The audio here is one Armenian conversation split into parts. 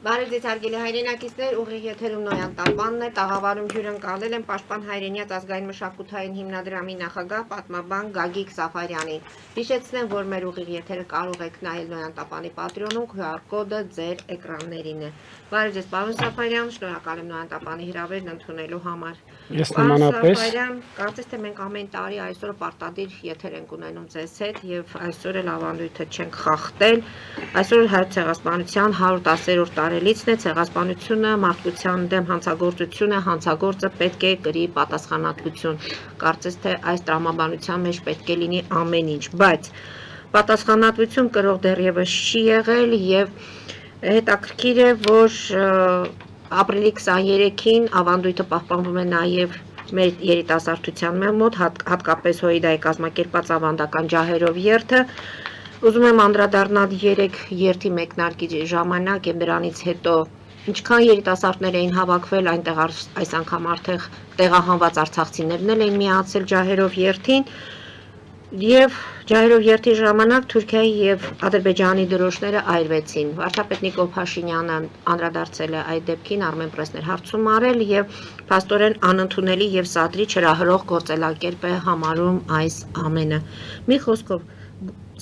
Բարև ձեզ հարգելի հայրենակիցներ, ուղիղ եթերում Նոյան Տապանն է, տաղավարում հյուրընկալել եմ Պաշտպան հայրենիաց ազգային մշակութային հիմնադրամի նախագահ պատմաբան Գագիկ Սաֆարյանին։ Հիշեցնեմ, որ մեր ուղիղ եթերը կարող եք նայել Նոյան Տապանի Patreon-ում, QR կոդը ձեր էկրաններին է։ Բարև ձեզ, պարոն Սաֆարյան, շնորհակալ եմ Նոյան Տապանի հրավերն ընդունելու համար։ Ես նմանապես Սաֆարյան, կարծես թե մենք ամեն տարի այսօրը պարտադիր եթեր ենք ունենում ձեզ հետ եւ այսօր էլ ավանդույթը չենք խախտել։ Այսօր հայոց ցեղասպանության 110-րդ տարելիցն է, ցեղասպանությունը, մարդկության դեմ հանցագործությունը, հանցագործը պետք է կրի պատասխանատվություն։ Կարծես թե այս տրամաբանության մեջ պետք է լինի ամեն ինչ, բայց պատասխանատվություն կրող դեռևս չի եղել եւ հետաքրքիր է, որ ապրիլի 23-ին ավանդույթը պահպանվում է նաեւ մեր երիտասարդության մոտ, հատկապես հույդայի կազմակերպած ավանդական ջահերով երթը։ Ուզում եմ անդրադառնալ 3 երթի մեկնարկի ժամանակ եւ դրանից հետո ինչքան երիտասարդներ էին հավաքվել այնտեղ այս անգամ արդեն տեղահանված արցախցիներն էլ էին միացել ջահերով երթին եւ ջահերով երթի ժամանակ Թուրքիայի եւ Ադրբեջանի դրոշները այրվեցին։ Վարչապետ Նիկոլ Փաշինյանը անդրադարձել է այդ դեպքին, Armen Press-ներ հարցում արել եւ փաստորեն անընդունելի եւ սադրի չրահրող գործելակերպ է համարում այս ամենը։ Մի խոսքով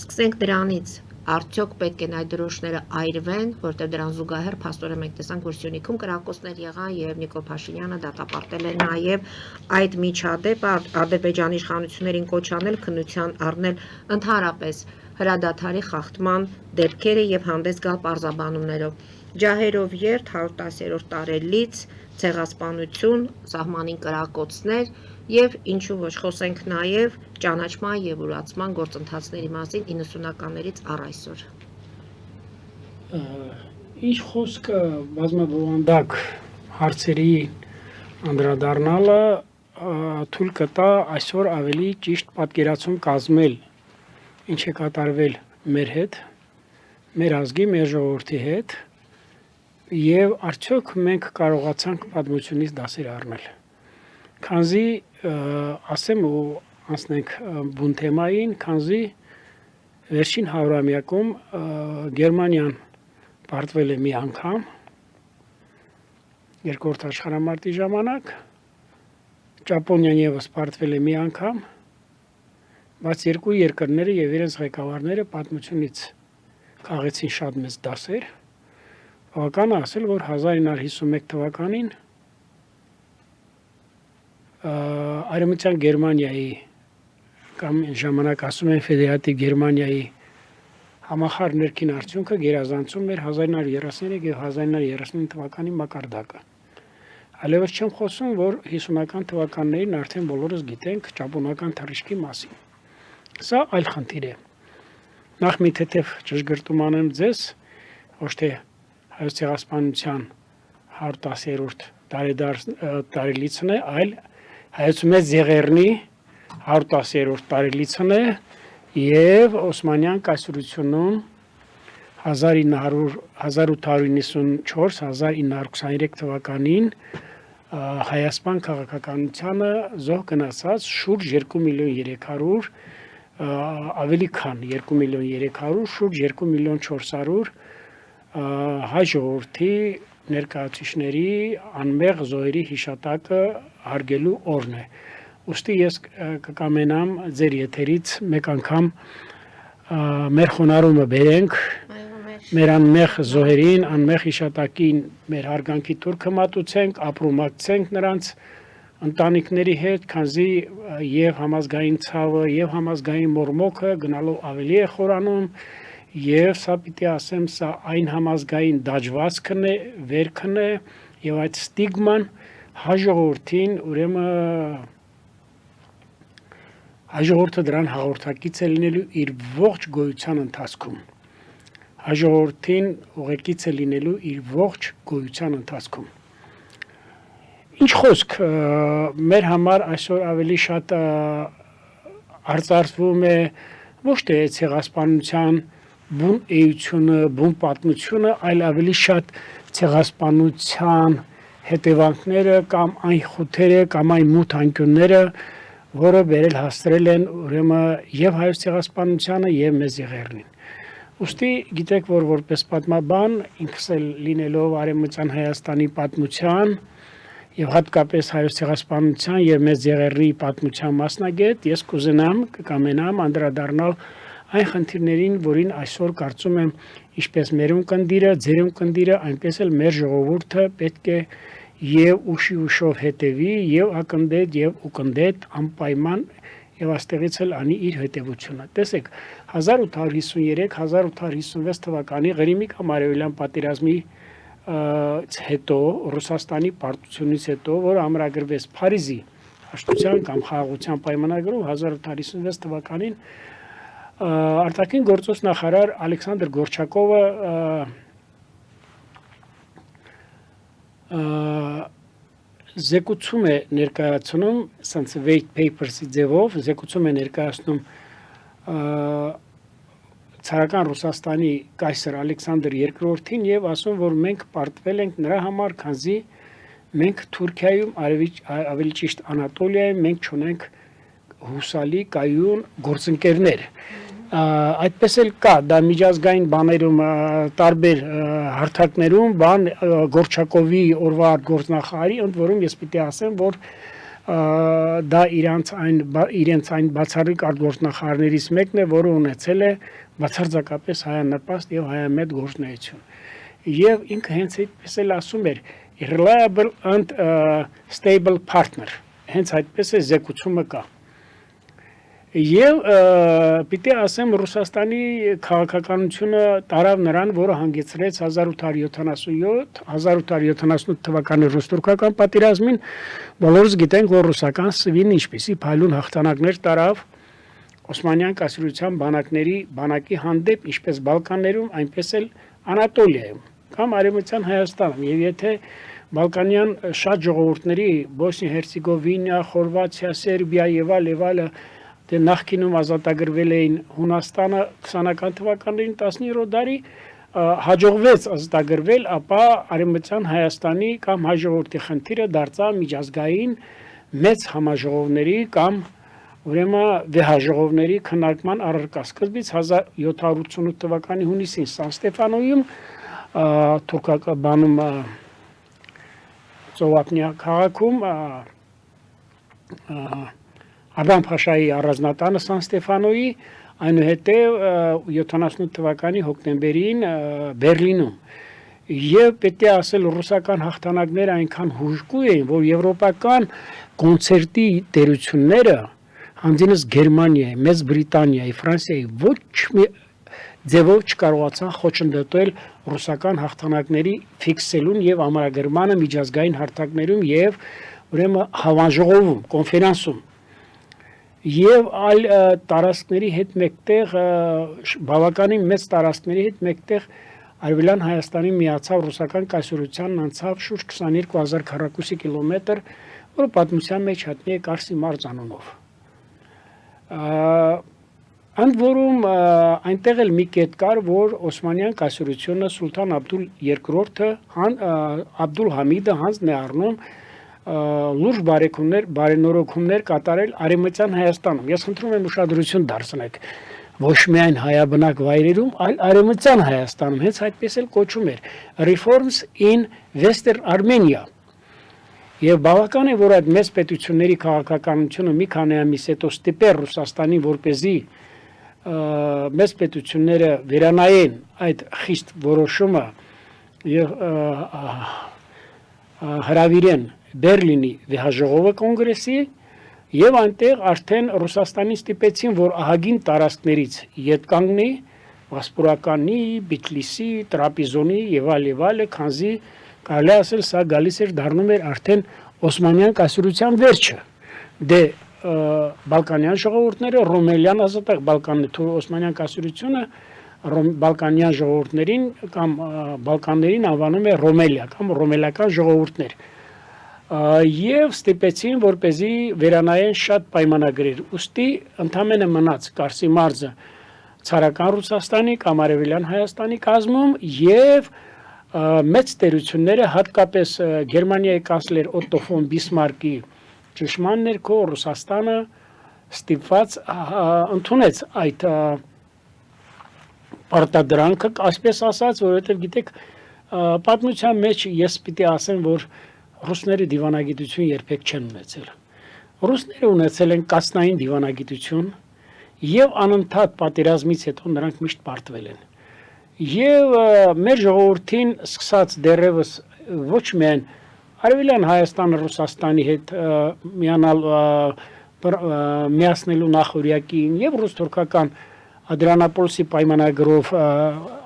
սկսենք դրանից, արդյոք պետք է այդ դրոշները այրվեն, որտեղ դրան զուգահեռ փաստորեն մենք տեսանք, որ Սյունիքում կրակոցներ եղան եւ Նիկոլ Փաշինյանը դատապարտել է նաեւ այդ միջադեպը, Ադրբեջանի իշխանություններին կոչ անել քննության առնել ընդհանրապես հրադադարի խախտման դեպքերը եւ հանդես գալ պարզաբանումներով։ Ջահերով երթ 110-րդ տարելից, ցեղասպանություն, սահմանին կրակոցներ եւ ինչու ոչ խոսենք նաեւ ճանաչման եւ ուրացման գործընթացների մասին 90-ականներից առ այսօր։ Ինչ խոսքը բազմաբովանդակ հարցերի անդրադառնալը թույլ կտա այսօր ավելի ճիշտ պատկերացում կազմել ինչ է կատարվել մեր հետ, մեր ազգի, մեր ժողովրդի հետ եւ արդյոք մենք կարողացանք պատմությունից դասեր առնել։ Քանզի ասեմ ու անցնենք բուն թեմային, քանզի վերջին 100-ամյակում Գերմանիան պարտվել է մի անգամ Երկրորդ աշխարհամարտի ժամանակ, Ճապոնիան եւս պարտվել է մի անգամ, բայց երկու երկրները եւ իրենց ղեկավարները պատմությունից քաղեցին շատ մեծ դասեր։ Բավական է ասել, որ 1951 թվականին Արևմտյան Գերմանիայի կամ ժամանակ ասում են Ֆեդերատիվ Գերմանիայի համախառն ներքին արդյունքը գերազանցում էր 1933 եւ 1939 թվականի մակարդակը։ Այլևս չեմ խոսում, որ 50-ական թվականներին արդեն բոլորս գիտենք ճապոնական թռիչքի մասին։ Սա այլ խնդիր է։ Նախ մի թեթև ճշգրտում անեմ ձեզ, ոչ թե հայոց ցեղասպանության 110-րդ տարելիցն է, այլ հայոց մեծ եղեռնի 110-րդ տարելիցն է եւ Օսմանյան կայսրությունում 1894-1923 թվականին Հայաստան քաղաքականությանը զոհ գնացած շուրջ 2 միլիոն 300 ավելի քան 2 միլիոն 300 շուրջ 2 միլիոն 400 հայ ժողովրդի ներկայացուցիչների անմեղ զոհերի հիշատակը հարգելու օրն է։ Ուստի ես կկամենամ ձեր եթերից մեկ անգամ մեր խոնարհումը բերենք մեր անմեղ զոհերին, անմեղ հիշատակին մեր հարգանքի թուրքը մատուցենք, ապրումակցենք նրանց ընտանիքների հետ, քանզի եւ համազգային ցավը եւ համազգային մորմոքը գնալով ավելի է խորանում եւ սա պիտի ասեմ, սա այն համազգային դաջվածքն է, վերքն է եւ այդ ստիգման հաջողորդին ուրեմն հաջողորդը դրան հաղորդակից է լինելու իր ողջ գոյության ընթացքում։ Հաջողորդին ուղեկից է լինելու իր ողջ գոյության ընթացքում։ Ինչ խոսք, մեր համար այսօր ավելի շատ արծարծվում է ոչ թե ցեղասպանության բուն էությունը, բուն պատմությունը, այլ ավելի շատ ցեղասպանության հետևանքները կամ այն խութերը կամ այն մութ անկյունները, որը բերել հաստրել են ուրեմն եւ հայոց ցեղասպանությանը եւ մեծ եղեռնին։ Ոստի գիտեք, որ որպես պատմաբան, ինքս էլ լինելով Արևմտյան Հայաստանի պատմության եւ հատկապես հայոց ցեղասպանության եւ մեծ եղեռի պատմության մասնագետ, ես կամենամ անդրադառնալ այն խնդիրներին, որին այսօր կարծում եմ, ինչպես մերում կնդիրը, ձերում կնդիրը, այնպես էլ մեր ժողովուրդը պետք է եւ ուշով հետևի եւ ակնդետ եւ ուկնդետ անպայման եւ աստեղից էլ անի իր հետևությունը։ Տեսեք, 1853-1856 թվականի Ղրիմի կամ Արևելյան պատերազմի հետո Ռուսաստանի պարտությունից հետո, որը ամրագրվեց Փարիզի հաշտության կամ խաղաղության պայմանագրով 1856 թվականին արտաքին գործոս նախարար Ալեքսանդր Գորչակովը զեկուցում է ներկայացնում, ասենց white papers-ի ձևով զեկուցում է ներկայացնում ցարական Ռուսաստանի կայսր Ալեքսանդր II-ին եւ ասում, որ մենք պարտվել ենք նրա համար, քանզի մենք Թուրքիայում, ավելի ճիշտ Անատոլիայում մենք չունենք հուսալի կայուն գործընկերներ։ Այդպես էլ կա, դա միջազգային բաներում տարբեր հարթակներում, Գորչակովի օրվա գործնախարարի, ընդ որում ես պիտի ասեմ, որ դա իրենց այն բացառիկ արտգործնախարարներից մեկն է, որը ունեցել է բացարձակապես հայանպաստ եւ հայամետ գործունեություն։ Եվ ինքը հենց այդպես էլ ասում էր reliable and stable partner։ Հենց այդպես է զեկուցումը կա։ Եվ պիտի ասեմ Ռուսաստանի քաղաքականությունը տարավ նրան, որը հանգեցրեց 1878 թվականի ռուս-թուրքական պատերազմին, բոլորս գիտենք, որ ռուսական սվին ինչպիսի փայլուն հաղթանակներ տարավ Օսմանյան կայսրության բանակի հանդեպ, ինչպես Բալկաններում, այնպես էլ Անատոլիայում կամ Արևմտյան Հայաստանում, եւ եթե Բալկանյան շատ ժողովուրդների Բոսնիա-Հերցեգովինա, Խորվաթիա, Սերբիա եւ այլը նախկինում ազատագրվել էին Հունաստանը 20-ական թվականներին 19-րդ դարի հաջողվեց ազատագրվել, ապա Արևմտյան Հայաստանի կամ հայ ժողովրդի խնդիրը դարձավ միջազգային մեծ համաժողովների կամ ուրեմն վեհաժողովների քննարկման առարկա։ Սկզբից 1788 թվականի հունիսին Սան Ստեֆանոյում թուրքական Ծովափնյա քաղաքում Աբրամ Փաշայի առանձնատանը Սան Ստեֆանոյի, այնուհետև 78 թվականի հոկտեմբերին Բերլինում։ Եվ պետք է ասել ռուսական հաղթանակները այնքան հուժկու էին, որ եվրոպական կոնցերտի տերությունները Հանդինս Գերմանիայի, Մեծ Բրիտանիայի, Ֆրանսիայի ոչ մի ձևով չկարողացան խոչընդոտել ռուսական հաղթանակների ֆիքսելուն եւ ամրագրմանը միջազգային հարթակներում եւ ուրեմն հավանժողովում, կոնֆերանսում եւ այլ տարածքների հետ մեկտեղ բավականին մեծ տարածքների հետ մեկտեղ Արևելյան Հայաստանի միացավ ռուսական կայսրությանն անցավ շուրջ 22000 քառակուսի կիլոմետր, որը պատմության մեջ հայտնի է Կարսի մարզ անունով։ Ընդ որում այնտեղ էլ մի կետ կար, որ Օսմանյան կայսրությունը Սուլթան Աբդուլ II-ը Աբդուլ Համիդը հանձն է առնում լուրջ բարենորոգումներ կատարել Արևմտյան Հայաստանում։ Ես խնդրում եմ ուշադրություն դարձնեք ոչ միայն հայաբնակ վայրերում, այլ Արևմտյան Հայաստանում, հենց այդպես էլ կոչում էր Reforms in Western Armenia։ Եվ բավական է, որ այդ մեծ պետությունների քաղաքականությունը մի քանի ամիս հետո ստիպեր Ռուսաստանին, որպեսզի մեծ պետությունները վերանայեն այդ խիստ որոշումը եւ հրավիրեն Բերլինի վեհաժողովը կոնգրեսի եւ այնտեղ արդեն Ռուսաստանին ստիպեցին, որ ահագին տարածքներից ետ կանգնի Վասպուրականի, Բիթլիսի, Տրապիզոնի եւ այլ, քանզի կարելի ասել սա գալիս էր դառնում էր արդեն Օսմանյան կայսրության վերջը։ Դե Բալկանյան ժողովուրդները Ռոմելյան ազատակ Օսմանյան կայսրությունը Բալկանյան ժողովուրդներին կամ Բալկաններին անվանում է Ռոմելիա կամ ռոմելական ժողովուրդներ։ Եվ ստիպեցին, որպեսզի վերանայեն շատ պայմանագրեր։ Ուստի ընդամենը մնաց Կարսի մարզը ցարական Ռուսաստանի կամ Արևելյան Հայաստանի կազմում եւ մեծ տերությունները, հատկապես Գերմանիայի կանցլեր Օտտո ֆոն Բիսմարկի ճնշման ներքո Ռուսաստանը ստիպված ընդունեց այդ պարտադրանքը, այսպես ասած, որովհետև գիտեք, պատմության մեջ ես պիտի ասեմ, որ ռուսները դիվանագիտություն երբեք չեն ունեցել։ Ռուսները ունեցել են կասնային դիվանագիտություն եւ անընդհատ պատերազմից հետո նրանք միշտ պարտվել են։ Եվ մեր ժողովրդին սկսած դեռևս ոչ միայն Արևելյան Հայաստանը Ռուսաստանի հետ միացնելու նախօրյակին եւ ռուս-թուրքական Ադրբեջանապոլսի պայմանագրով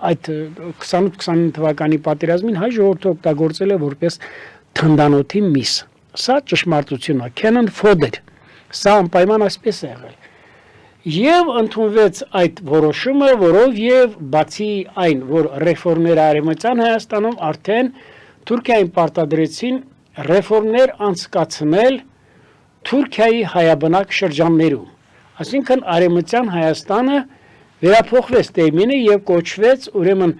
այդ 28-29 թվականի պատերազմին հայ ժողովուրդը օգտագործել է որպես թնդանոթի միս։ Սա ճշմարտություն է, cannon fodder։ Սա անպայման այսպես է եղել։ Եվ ընդունվեց այդ որոշումը, որով եւ բացի այն, որ ռեֆորմները Արևմտյան Հայաստանում արդեն Թուրքիային պարտադրեցին ռեֆորմներ անցկացնել Թուրքիայի հայաբնակ շրջաններում։ Այսինքն Արևմտյան Հայաստանը վերափոխվեց տերմինը եւ կոչվեց ուրեմն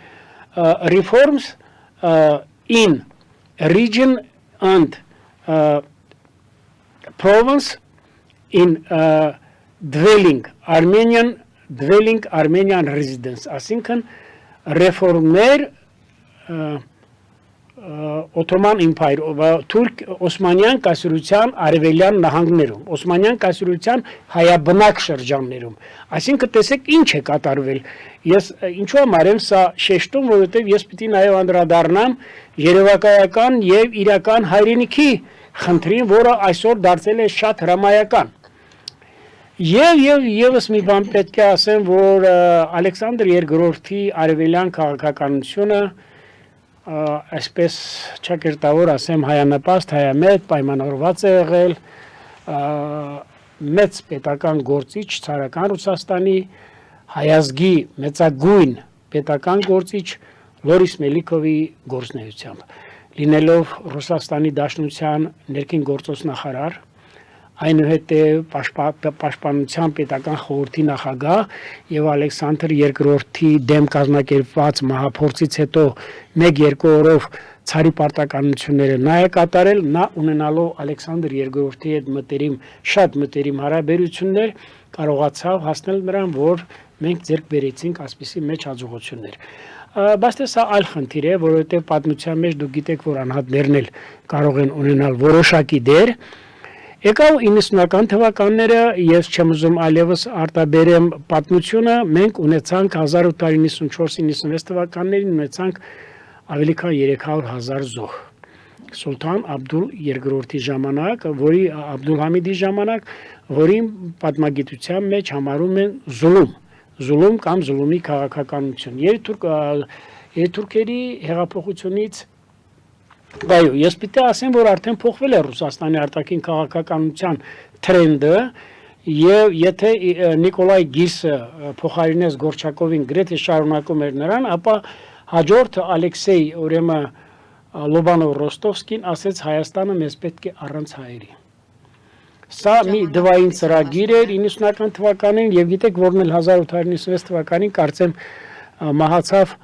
reforms in region and province in dwelling Armenian residence, այսինքն ռեֆորմներ Ottoman Empire, Թուրք Օսմանյան կայսրության արևելյան նահանգներում, Օսմանյան կայսրության հայաբնակ շրջաններում։ Այսինքն տեսեք ինչ է կատարվել։ Ես ինչու համար եմ սա շեշտում, որովհետև ես պիտի նաև անդրադառնամ երևակայական եւ իրական հայրենիքի խնդրին, որը այսօր դարձել է շատ հրամայական։ Եվս մի բան պետք է ասեմ, որ Ալեքսանդր II-ի արևելյան քաղաքականությունը այսպես ճակերտավոր ասեմ հայանպաստ, հայամետ, պայմանավորված է եղել մեծ պետական գործիչ ցարական Ռուսաստանի հայազգի մեծագույն պետական գործիչ Լորիս Մելիքովի գործունեությամբ, լինելով Ռուսաստանի Դաշնության ներքին գործոս նախարար, այնուհետև պաշտպանության պետական խորհրդի նախագահ եւ Ալեքսանդր II-ի դեմ կազմակերպված մահափորձից հետո 1-2 օրով ցարի պարտականությունները նա է կատարել, նա ունենալով Ալեքսանդր II-ի հետ շատ մտերիմ հարաբերություններ կարողացավ հասնել նրան, որ մենք ձեռք բերեցինք այսպիսի մեծ հաջողություններ։ Բայց սա այլ խնդիր է, որովհետև պատմության մեջ դուք գիտեք, որ անհատներն էլ կարող են ունենալ որոշակի դեր։ Եկավ 90-ական թվականները, ես չեմ ուզում այլևս արտաբերեմ պատմությունը, մենք ունեցանք 1894-96 թվականներին ունեցանք ավելի քան 300,000 զոհ։ Սուլթան Աբդուլ II-ի ժամանակ, Աբդուլհամիդի ժամանակ, որին պատմագիտության մեջ համարում են զուլում կամ զուլումի քաղաքականություն։ Երթուրքերի հեղափոխությունից Այո, ես պիտի ասեմ, որ արդեն փոխվել է Ռուսաստանի արտաքին քաղաքականության թրենդը եւ եթե Նիկոլայ Գիսը փոխարինեց Գորչակովին գրեթե շարունակում էր նրան, ապա հաջորդը Ալեքսեյ ուրեմն Լոբանով-Ռոստովսկին ասեց Հայաստանը մեզ պետք է առանց հայերի։ Սա մի դվային ծրագիր էր 90-ական թվականին եւ գիտեք, որն էլ 1896 թվականին կարծեմ մահացավ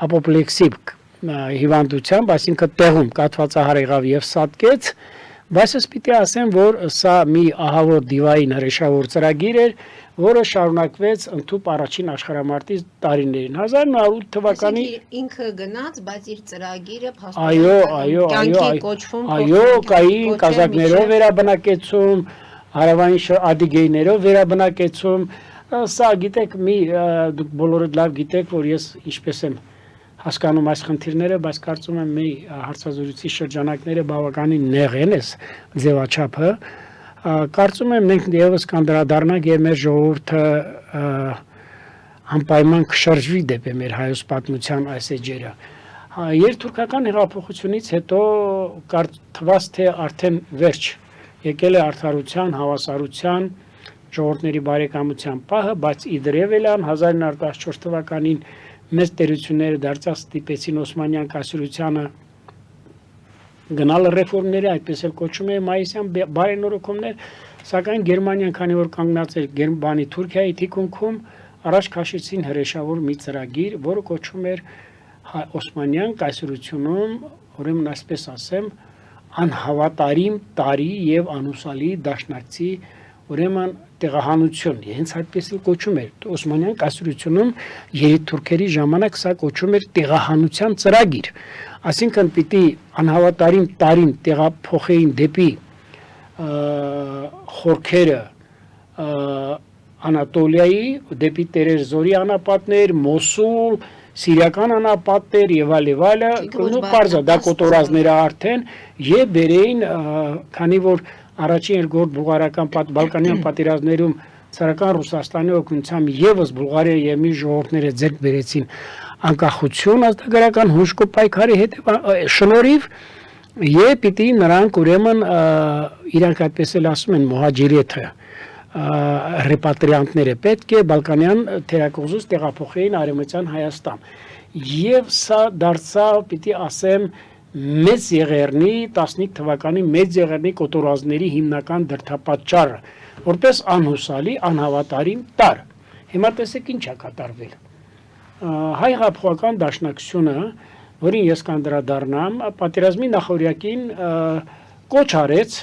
ապոպլեքսիկ հիվանդությամբ, այսինքն տեղում կաթվածահար եղավ եւ սատկեց, բայց ես պիտի ասեմ, որ սա մի ահավոր դիվային հրեշավոր ծրագիր էր, որը շարունակվեց ընդհուպ առաջին աշխարհամարտի տարիներին 1908 թվականի ինքը գնաց, բայց իր ծրագիրը այո, կային կազակներով վերաբնակեցում, հարավային ադիգեյներով վերաբնակեցում, սա գիտեք, դուք բոլորդ լավ գիտեք, որ ես ինչպես եմ հասկանում այս խնդիրները, բայց կարծում եմ մի հարցազրույցի շրջանակները բավականին նեղ են այս ձևաչափը։ Կարծում եմ մենք եւս կանդրադառնանք եւ մեր ժողովուրդը անպայման կշրջվի դեպի մեր հայոց պատմության այս էջերը։ Երթուրքական հեղափոխությունից հետո կարծված թե արդեն վերջ եկել է արդարության, հավասարության, ժողովուրդների բարեկամության պահը, բայց իդրև էլ 1914 թվականին մեծ տերությունները դարձած ստիպեցին Օսմանյան կայսրությանը գնալ ռեֆորմների, այդպես էլ կոչում է մայիսյան բարենորոգումներ, սակայն Գերմանիան, քանի որ կանգնած էր Թուրքիայի թիկունքում, առաջ քաշեցին հրեշավոր մի ծրագիր, որը կոչում էր Օսմանյան կայսրությունում, ուրեմն այսպես ասեմ, անհավատարիմ տարի եւ անուսալի դաշնակցի ուրեմն տեղահանություն, հենց այդպես էլ կոչում էր Օսմանյան կայսրությունում երիտթուրքերի ժամանակ սա կոչում էր տեղահանության ծրագիր, այսինքն պիտի անհավատարիմ տարին տեղափոխեին դեպի խորքերը Անատոլիայի, դեպի Տերեզորի անապատներ, Մոսուլ, Սիրիական անապատներ եւ այլը, պարզա դա կոտորածները արդեն եւ բերեին, քանի որ առաջին երկրորդ բուլղարական բալկանյան պատերազմներում ցարական Ռուսաստանի օգնությամբ եւս Բուլղարիա եւ մի ժողովուրդները ձեռք բերեցին անկախություն ազգագրական հուժկո պայքարի շնորհիվ եւ պիտի նրանք ուրեմն իրանք այդպես էլ ասում են մոհաջիրեթը ռեպատրիանտները պետք է Բալկանյան թերակղզուց տեղափոխեին Արևմտյան Հայաստան եւ սա դարձավ պիտի ասեմ մեծ եղերնի 15 թվականի մեծ եղերնի կոտորածների հիմնական դրդապատճառը որպես անհուսալի անհավատարիմ տար հիմա տեսեք ինչ է կատարվել հայ հեղափոխական դաշնակցությունը որին ես կանդրադառնամ պատերազմի նախօրյակին կոչ արեց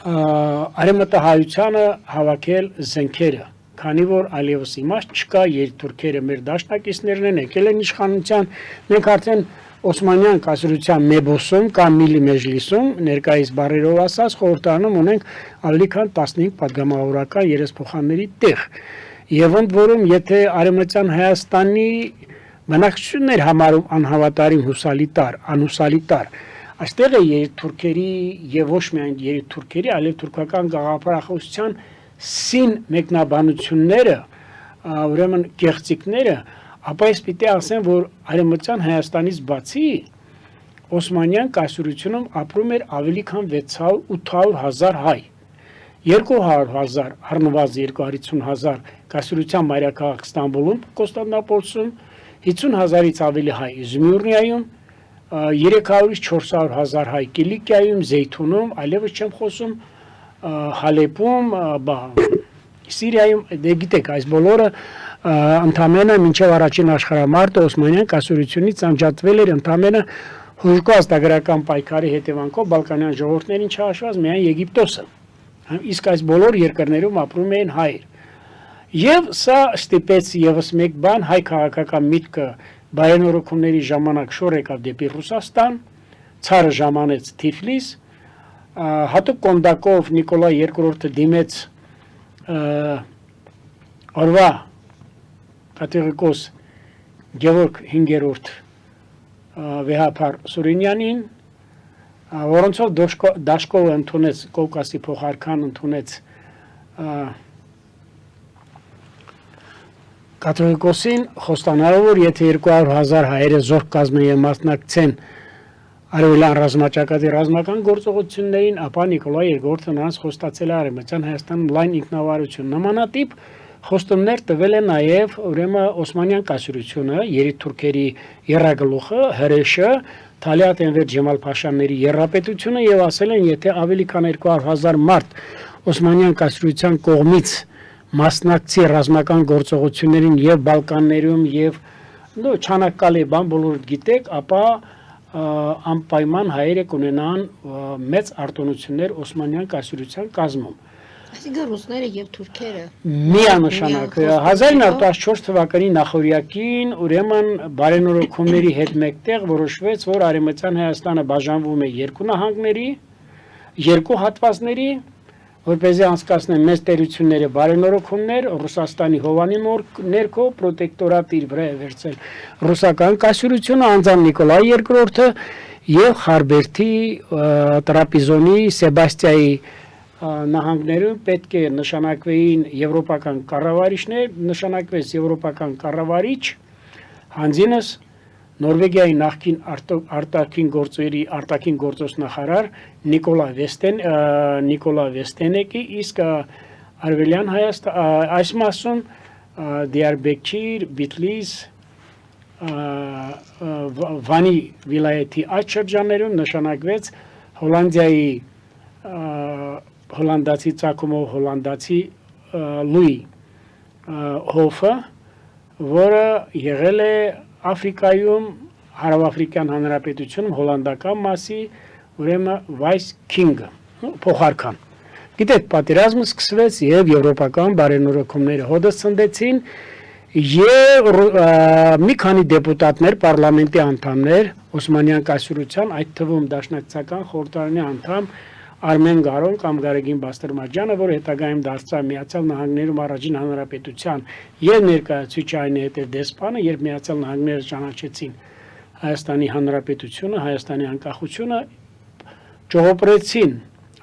Արեմտահայությանը հավաքել զենքերը, քանի որ այլևս իմաստ չկա երիտթուրքերը մեր դաշնակիցներն են եկել են իշխանության, մենք արդեն Օսմանյան կայսրության մեբոսում կամ Միլի մեջլիսում ներկայիս բառերով ասած խորհրդարանում ունենք ավելի քան 15 падգամավորական երեսփոխանների տեղ։ Եվ ընդ որում եթե Արեմտյան Հայաստանի բնակչությունն էր համարում անհավատարիմ հուսալի տար, անհուսալի տար Այստեղ է երիտթուրքերի եւ ոչ միայն երիտթուրքերի, այլև թուրքական գաղափարախոսության սին մեկնաբանությունները, ուրեմն կեղծիքները, ապա ես պիտի ասեմ, որ Արևմտյան Հայաստանից բացի Օսմանյան կայսրությունում ապրում էր ավելի քան 600-800 հազար հայ, 200,000, առնվազն 250,000 կայսրության մայրաքաղաք Ստամբուլում, Կոստանդնուպոլսում, 50,000-ից ավելի հայ Զմյուրնիայում 300-ից 400,000 հայ Կիլիկիայում, Զեյթունում, այլևս չեմ խոսում Հալեպում, Սիրիայում, դե գիտեք, այս բոլորը ընդամենը մինչև առաջին աշխարհամարտը Օսմանյան կայսրությունից անջատվել էր ընդամենը հուժկո ազգագրական պայքարի հետևանքով Բալկանյան ժողովուրդներին չհաշված միայն Եգիպտոսը։ Իսկ այս բոլոր երկրներում ապրում էին հայեր։ Եվ սա ստիպեց եւս մեկ բան հայ քաղաքական միտքը Բայենորոքումների ժամանակ շոր եկավ դեպի Ռուսաստան, ցարը ժամանեց Թիֆլիս, հատուկ կոնդակով Նիկոլայ II-ը դիմեց օրվա կաթողիկոս Գևորգ 5-րդ վեհափար Սուրինյանին, որոնցով Դաշկովը ընդունեց Կովկասի փոխարքան ընդունեց Կաթողիկոսին խոստանալով որ եթե 200,000 հայերը զորք կազմեն եւ մասնակցեն արևելյան ռազմաճակատի ռազմական գործողություններին, ապա Նիկոլայ II-ը նրանց խոստացել է Արևմտյան Հայաստանում լայն ինքնավարություն։ Նմանատիպ խոստումներ տվել է նաեւ ուրեմն Օսմանյան կայսրությունը, երիտթուրքերի եռագլուխը, հրեշը, Թալիատ Էնվեր Ջեմալ-փաշաների եռապետությունը եւ ասել են եթե ավելի քան 200,000 մարդ Օսմանյան կայսրության կողմից մասնակցի ռազմական գործողություններին եւ Բալկաններում եւ չանակալի բան բոլորդ գիտեք, ապա անպայման հայերը կունենան մեծ արտոնություններ Օսմանյան կայսրության կազմում։ Այսինքն ռուսները եւ թուրքերը միանշանակ 1914 թվականի նախօրյակին ուրեմն բարենորոգումների հետ մեկտեղ որոշվեց, որ Արևմտյան Հայաստանը բաժանվում է երկու նահանգների, երկու հատվածների որպեսզի անցկացնեն մեծ տերությունները բարենորոգումներ Ռուսաստանի հովանի ներքո պրոտեկտորատ իր վրա է վերցել ռուսական կայսրությունը անձամբ Նիկոլայ II-ը եւ Խարբերդի Տրապիզոնի Սեբաստիայի նահանգներում պետք է նշանակվեին եվրոպական կառավարիչներ, նշանակվեց եվրոպական կառավարիչ հանձինս Նորվեգիայի նախկին արտաքին գործոս նախարար Նիկոլա Վեստենեկի, իսկ Արևելյան Հայաստան այս մասում Դիարբեկիր, Բիտլիս, Վանի վիլայեթի այդ շրջաններում նշանակվեց Հոլանդիայի հոլանդացի ծագումով հոլանդացի Լուի Հոֆը, որը եղել է Աֆրիկայում, Հարավաֆրիկյան Հանրապետությունում հոլանդական մասի ուրեմն Վայս Քինգը, փոխարքան։ Գիտեք, պատերազմը սկսվեց եւ եվրոպական բարենորոգումները հոդս ցնդեցին եւ մի քանի դեպուտատներ, պարլամենտի անդամներ, Օսմանյան կայսրության, այդ թվում Դաշնակցական խորհրդարանի անդամ Արմեն Գարոն կամ Գարեգին Բաստերմաջյանը, որ հետագայում դարձավ Միացյալ Նահանգներում առաջին հանրապետության եւ ներկայացուցիչ այն հետեւ դեսպանը, երբ Միացյալ Նահանգները ճանաչեցին Հայաստանի Հանրապետությունը, Հայաստանի անկախությունը, ճողոպրեցին,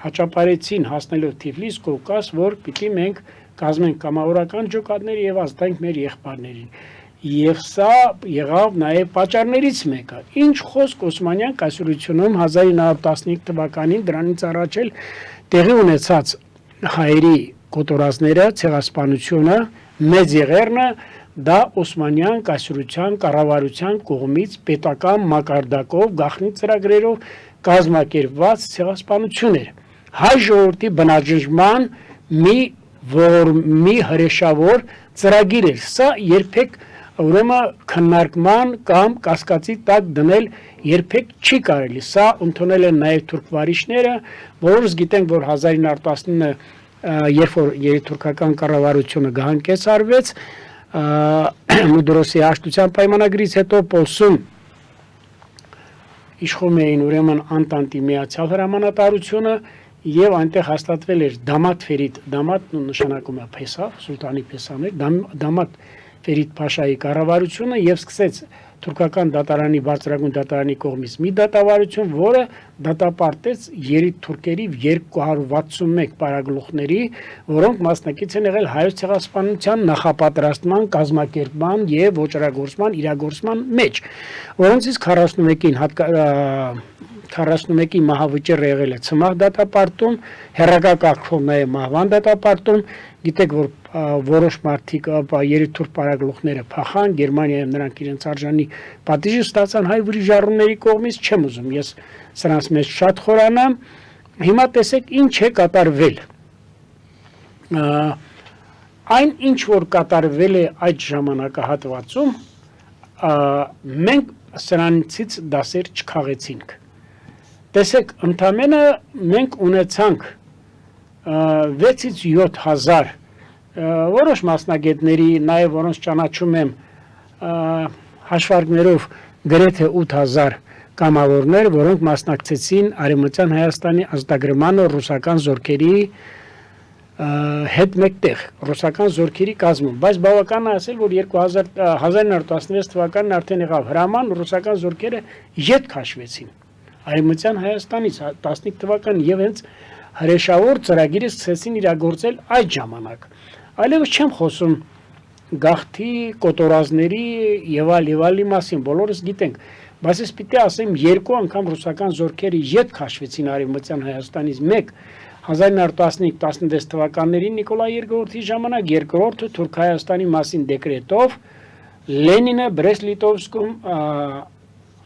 հաճապարեցին հասնելով Թիֆլիս, Կովկաս, որ պիտի մենք կազմենք կամավորական ջոկատներ եւ ազդենք մեր եղբայրներին։ Եվ սա եղավ նաև պատճառներից մեկը։ Ինչ խոսք Օսմանյան կայսրությունում 1915 թվականին դրանից առաջ էլ տեղի ունեցած հայերի կոտորածները, ցեղասպանությունը, մեծ եղերնը դա Օսմանյան կայսրության կառավարության կողմից պետական մակարդակով, գաղտնի ծրագրերով կազմակերպված ցեղասպանություն էր։ Հայ ժողովրդի բնաջնջման մի հրեշավոր ծրագիր էր։ Սա երբեք ուրեմն քննարկման կամ կասկածի տակ դնել երբեք չի կարելի։ Սա ընդունել են նաև թուրք վարիշները, որոնց գիտենք, որ 1919 երբ որ երիտուրքական կառավարությունը գահանկեցարվեց, Մուդրոսի հաշտության պայմանագրից հետո Պոլսում իշխում էին ուրեմն Անտանտի միացյալ հրամանատարությունը եւ այնտեղ հաստատվել էր Դամատ Ֆերիդ, Դամատ նշանակում է Փեսա, Սուլտանի Փեսաներ, Դամատ Ֆերիդ Փաշայի կառավարությունը եւ սկսեց թուրքական դատարանի բարձրագույն դատարանի կողմից մի դատավարություն, որը դատապարտեց երիտթուրքերի 261 պարագլուխների, որոնք մասնակից են եղել հայոց ցեղասպանության նախապատրաստման, կազմակերպման եւ ոչռագործման իրագործման մեջ, որոնցից 41-ի մահավճիռը եղել է ցմահ դատապարտում, հերրակա կարգով նաեւ մահվան դատապարտում, գիտեք որ որոշ մարդիկ երիտթուրք պարագլուխները փախան, Գերմանիայում նրանք իրենց արժանի պատիժը ստացան հայ վրիժառուների կողմից, չեմ ուզում ես սրանց մեջ շատ խորանամ։ Հիմա տեսեք ինչ է կատարվել։ Այն ինչ որ կատարվել է այդ ժամանակահատվածում, մենք սրանցից դասեր չքաղեցինք։ Տեսեք, ընդամենը մենք ունեցանք 6-ից 7 հազար որոշ մասնագետների, նաև որոնց ճանաչում եմ հաշվարկներով գրեթե 8000 կամավորներ, որոնք մասնակցեցին Արևմտյան Հայաստանի ազատագրմանը ռուսական զորքերի հետ մեկտեղ, ռուսական զորքերի կազմում, բայց բավական է ասել, որ 1916 թվականին արդեն եղավ հրաման, ռուսական զորքերը ետ քաշվեցին Արևմտյան Հայաստանից 15 թվականին եւ հենց հրեշավոր ծրագիրը սկսեցին իրագործել այդ ժամանակ։ Այլևս չեմ խոսում գաղթի, կոտորածների եւ այլի մասին, բոլորս գիտենք, բայց ես պիտի ասեմ երկու անգամ ռուսական զորքերը ետ քաշվեցին Արևմտյան Հայաստանից, մեկ 1915-16 թվականներին Նիկոլայ II-ի ժամանակ, երկրորդը Թուրք Հայաստանի մասին դեկրետով Լենինը Բրեստ-Լիտովսկում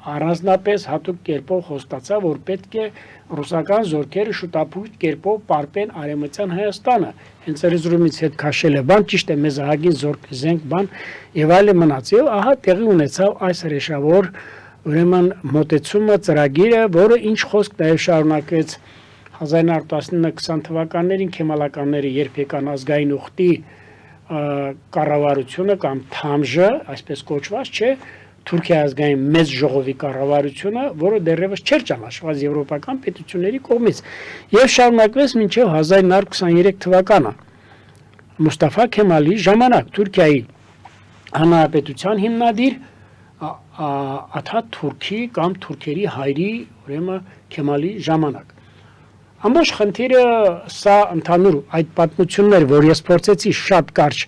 առանձնապես հատուկ կերպով խոստացավ, որ պետք է ռուսական զորքերը շուտապույտ կերպով պարպեն Արևմտյան Հայաստանը։ Հենց Էրզրումից հետ քաշել է բան, ճիշտ է, մեզ ահագին զենք բան եւ այլը մնաց։ Եվ ահա տեղի ունեցավ այս հրեշավոր ուրեմն մոտեցումը, ծրագիրը, որը ինչ խոսք նաեւ շարունակվեց 1919-20 թվականներին քեմալականները երբ եկան ազգային ուխտի կառավարությունը կամ թամժը, այսպես կոչված, չէ, Թուրքիա ազգային մեծ ժողովի կառավարությունը, որը դեռևս չէր ճանաչված եվրոպական պետությունների կողմից, եւ շարունակվեց մինչեւ 1923 թվականը։ Մուստաֆա Քեմալի ժամանակ Թուրքիայի հանրապետության հիմնադիր Աթաթ Թուրքի կամ թուրքերի հայրի, ուրեմն Քեմալի ժամանակ։ Ամբողջ խնդիրը սա ընդհանուր այդ պատմություններ, որ ես փորձեցի շատ կարճ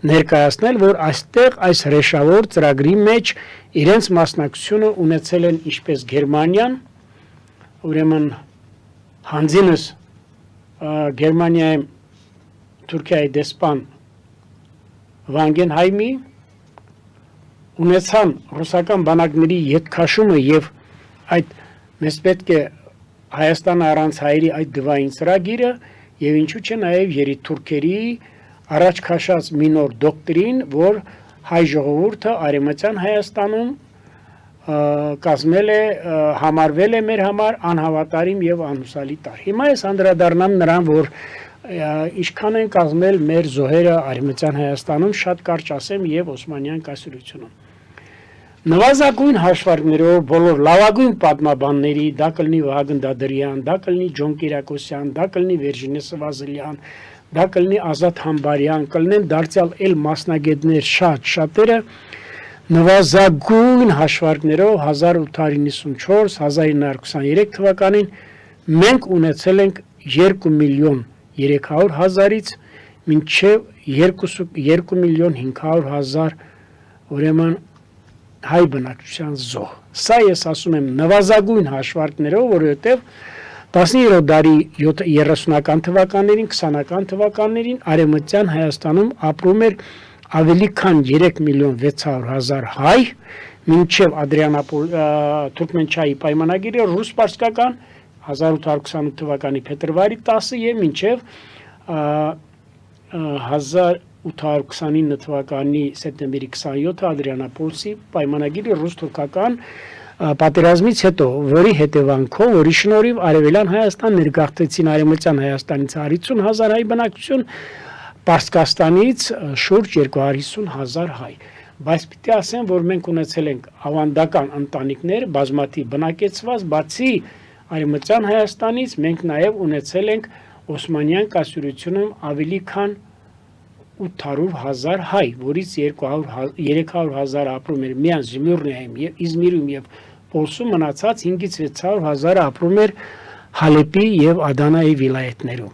ներկայացնել, որ այստեղ այս հրեշավոր ծրագրի մեջ իրենց մասնակցությունը ունեցել են ինչպես Գերմանիան, ուրեմն հանձինս Գերմանիայում Թուրքիայի դեսպան Վանգենհայմի, ունեցան ռուսական բանակների ետքաշումը եւ այդ մեզ պետք է Հայաստանը առանց հայերի այդ դվային ծրագիրը եւ ինչու՞ չէ նաեւ երիտթուրքերի առաջ քաշած մի նոր դոկտրին, որ հայ ժողովուրդը Արևմտյան Հայաստանում կազմել է համարվել է մեր համար անհավատարիմ եւ անհուսալի տարր։ Հիմա ես անդրադառնամ նրան, որ ինչքան են կազմել մեր զոհերը Արևմտյան Հայաստանում, շատ կարճ ասեմ եւ Օսմանյան կայսրությունում։ Նվազագույն հաշվարկներով բոլոր լավագույն պատմաբանների, դա կլինի Վահագն Դադրյան, դա կլինի Ջոն Կիրակոսյան, դա կլինի Վերջինե Սվազելյան, դա կլինի Ազատ Համբարյան, կլինեն դարձյալ այլ մասնագետներ շատերը, նվազագույն հաշվարկներով 1894-1923 թվականին մենք ունեցել ենք 2 միլիոն 300,000-ից մինչև 2 միլիոն 500,000 ուրեմն հայ բնակչության զոհ։ Սա ես ասում եմ նվազագույն հաշվարկներով, որովհետև 19-րդ դարի 30-ական թվականներին, 20-ական թվականներին Արևմտյան Հայաստանում ապրում էր ավելի քան 3 միլիոն 600,000 հայ, մինչև Թուրքմենչայի պայմանագիրը ռուս-պարսկական 1828 թվականի փետրվարի 10-ը եւ մինչև 1829 թվականի սեպտեմբերի 27-ը Ադրիանապոլսի պայմանագիրը ռուս-թուրքական պատերազմից հետո, որի հետևանքով, որի շնորհիվ Արևելյան Հայաստան ներգաղթեցին Արևմտյան Հայաստանից 50,000 հայ բնակչություն, Պարսկաստանից շուրջ 250,000 հայ։ Բայց պիտի ասեմ, որ մենք ունեցել ենք ավանդական ընտանիքներ, բազմաթիվ բնակեցված, բացի Արևմտյան Հայաստանից մենք նաև ունեցել ենք Օսմանյան կայսրությունում ավելի քան 800,000 հայ, որից 300,000 ապրում էր միայն Զմյուրնիայում եւ Իզմիրում եւ Պոլսում, մնացած 5-ից 600,000 ապրում էր Հալեպի եւ Ադանայի վիլայեթներում։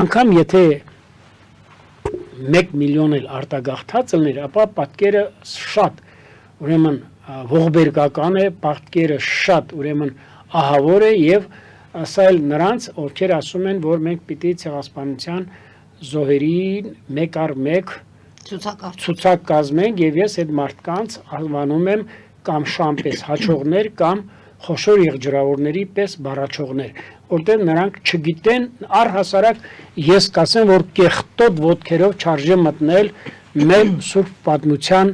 Անկամ եթե 1 միլիոն էլ արտագաղթած ելներ, ապա պատկերը շատ ուրեմն ողբերգական է, պատկերը շատ ուրեմն ահավոր է եւ սա էլ նրանց, ովքեր ասում են, որ մենք պիտի ցեղասպանության զոհերին մեկ առ մեկ ցուցակ կազմենք եւ ես այդ մարդկանց անվանում եմ կամ շամպես հաչողներ կամ խոշոր եղջրավորների պես բառաչողներ, որտեղ նրանք չգիտեն առհասարակ ես կասեմ, որ կեղտոտ ոտքերով չարժե մտնել մեր սուրբ պատմության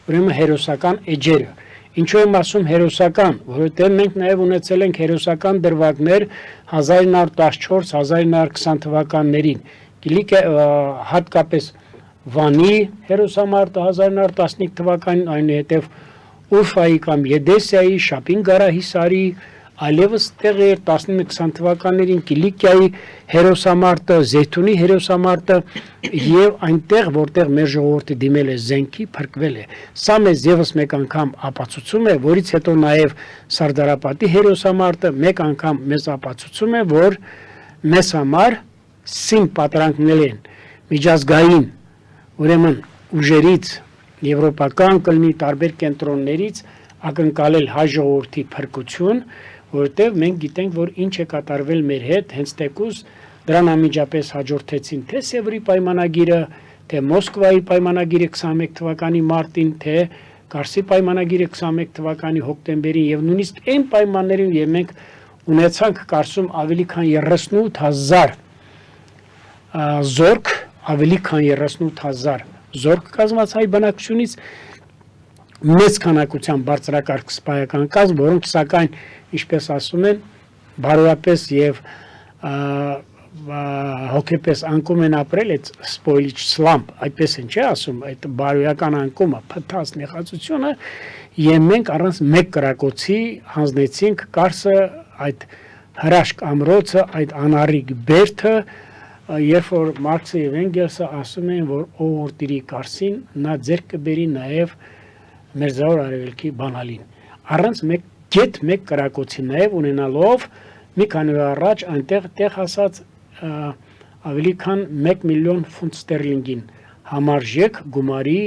ուրեմն հերոսական էջերը։ Ինչու եմ ասում հերոսական, որովհետև մենք նաև ունեցել ենք հերոսական դրվագներ 1914-1920 թվականներին, հատկապես Վանի հերոսամարտը 1915 թվականին, այնուհետև Ուֆայի կամ Եդեսայի, Շապին Գարահիսարի, այլևս տեղի էր 19-20 թվականներին Կիլիկիայի հերոսամարտը, Զեյթունի հերոսամարտը եւ այնտեղ, որտեղ մեր ժողովուրդը դիմել է զենքի, փրկվել է։ Սա մեզ եւս մեկ անգամ ապացուցում է, որից հետո նաեւ Սարդարապետի հերոսամարտը մեկ անգամ մեզ ապացուցում է, որ մեզ համար սին պատրանքներ են միջազգային ուրեմն ուժերից եվրոպական կլինի տարբեր կենտրոններից ակնկալել հայ ժողովրդի փրկություն, որովհետև մենք գիտենք, որ ինչ է կատարվել մեր հետ, հենց թեկուզ դրան անմիջապես հաջորդեցին թե Սևրի պայմանագիրը, թե Մոսկվայի պայմանագիրը 21 թվականի մարտին, թե Կարսի պայմանագիրը 21 թվականի հոկտեմբերին եւ նույնիսկ այն պայմաններին, եւ մենք ունեցանք Կարսում ավելի քան 38,000 զորք, ավելի քան 38,000 զորք կազմած հայ բնակչությունից մեծ քանակությամբ բարձրակարգ սպայական կազմ, որոնք սակայն, ինչպես ասում են, բարոյապես եւ հոգեպես անկում են ապրել այդ spoilage slump, այդպես են չէ ասում, այդ բարոյական անկումը, փտած նեղացությունը, եւ մենք առանց մեկ կրակոցի հանձնեցինք Կարսը, այդ հրաշք ամրոցը, այդ անառիկ բերդը, երբ որ Մարքսը եւ Էնգելսը ասում են, որ ով որ տիրի Կարսին, նա ձեռք կբերի նաեւ Մերձավոր Արևելքի բանալին։ Առանց մեկ կրակոցի նաեւ ունենալով մի քանի օր առաջ այնտեղ տեղ ասած ավելի քան 1 միլիոն ֆունտ ստերլինգին համարժեք գումարի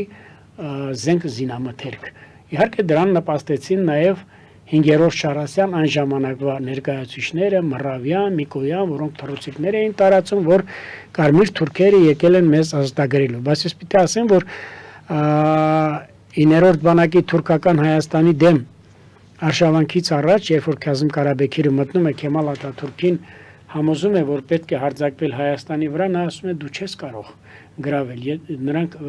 զենք զինամթերք։ Իհարկե դրան նպաստեցին նաեւ 5-րդ Շարասյան այն ժամանակվա ներկայացուցիչները, Մռավյան, Միկոյան, որոնք թռուցիկներ էին տարածում, որ կարմիր թուրքերը եկել են մեզ ազատագրելու։ Բայց ես պիտի ասեմ, որ 9-րդ բանակի թուրքական Հայաստանի դեմ արշավանքից առաջ, երբ որ Քազմ Կարաբեքիրը մտնում է Քեմալ Աթաթուրքին, համոզում է, որ պետք է հարձակվել Հայաստանի վրա, նա ասում է դու չես կարող գրավել։ Նրանք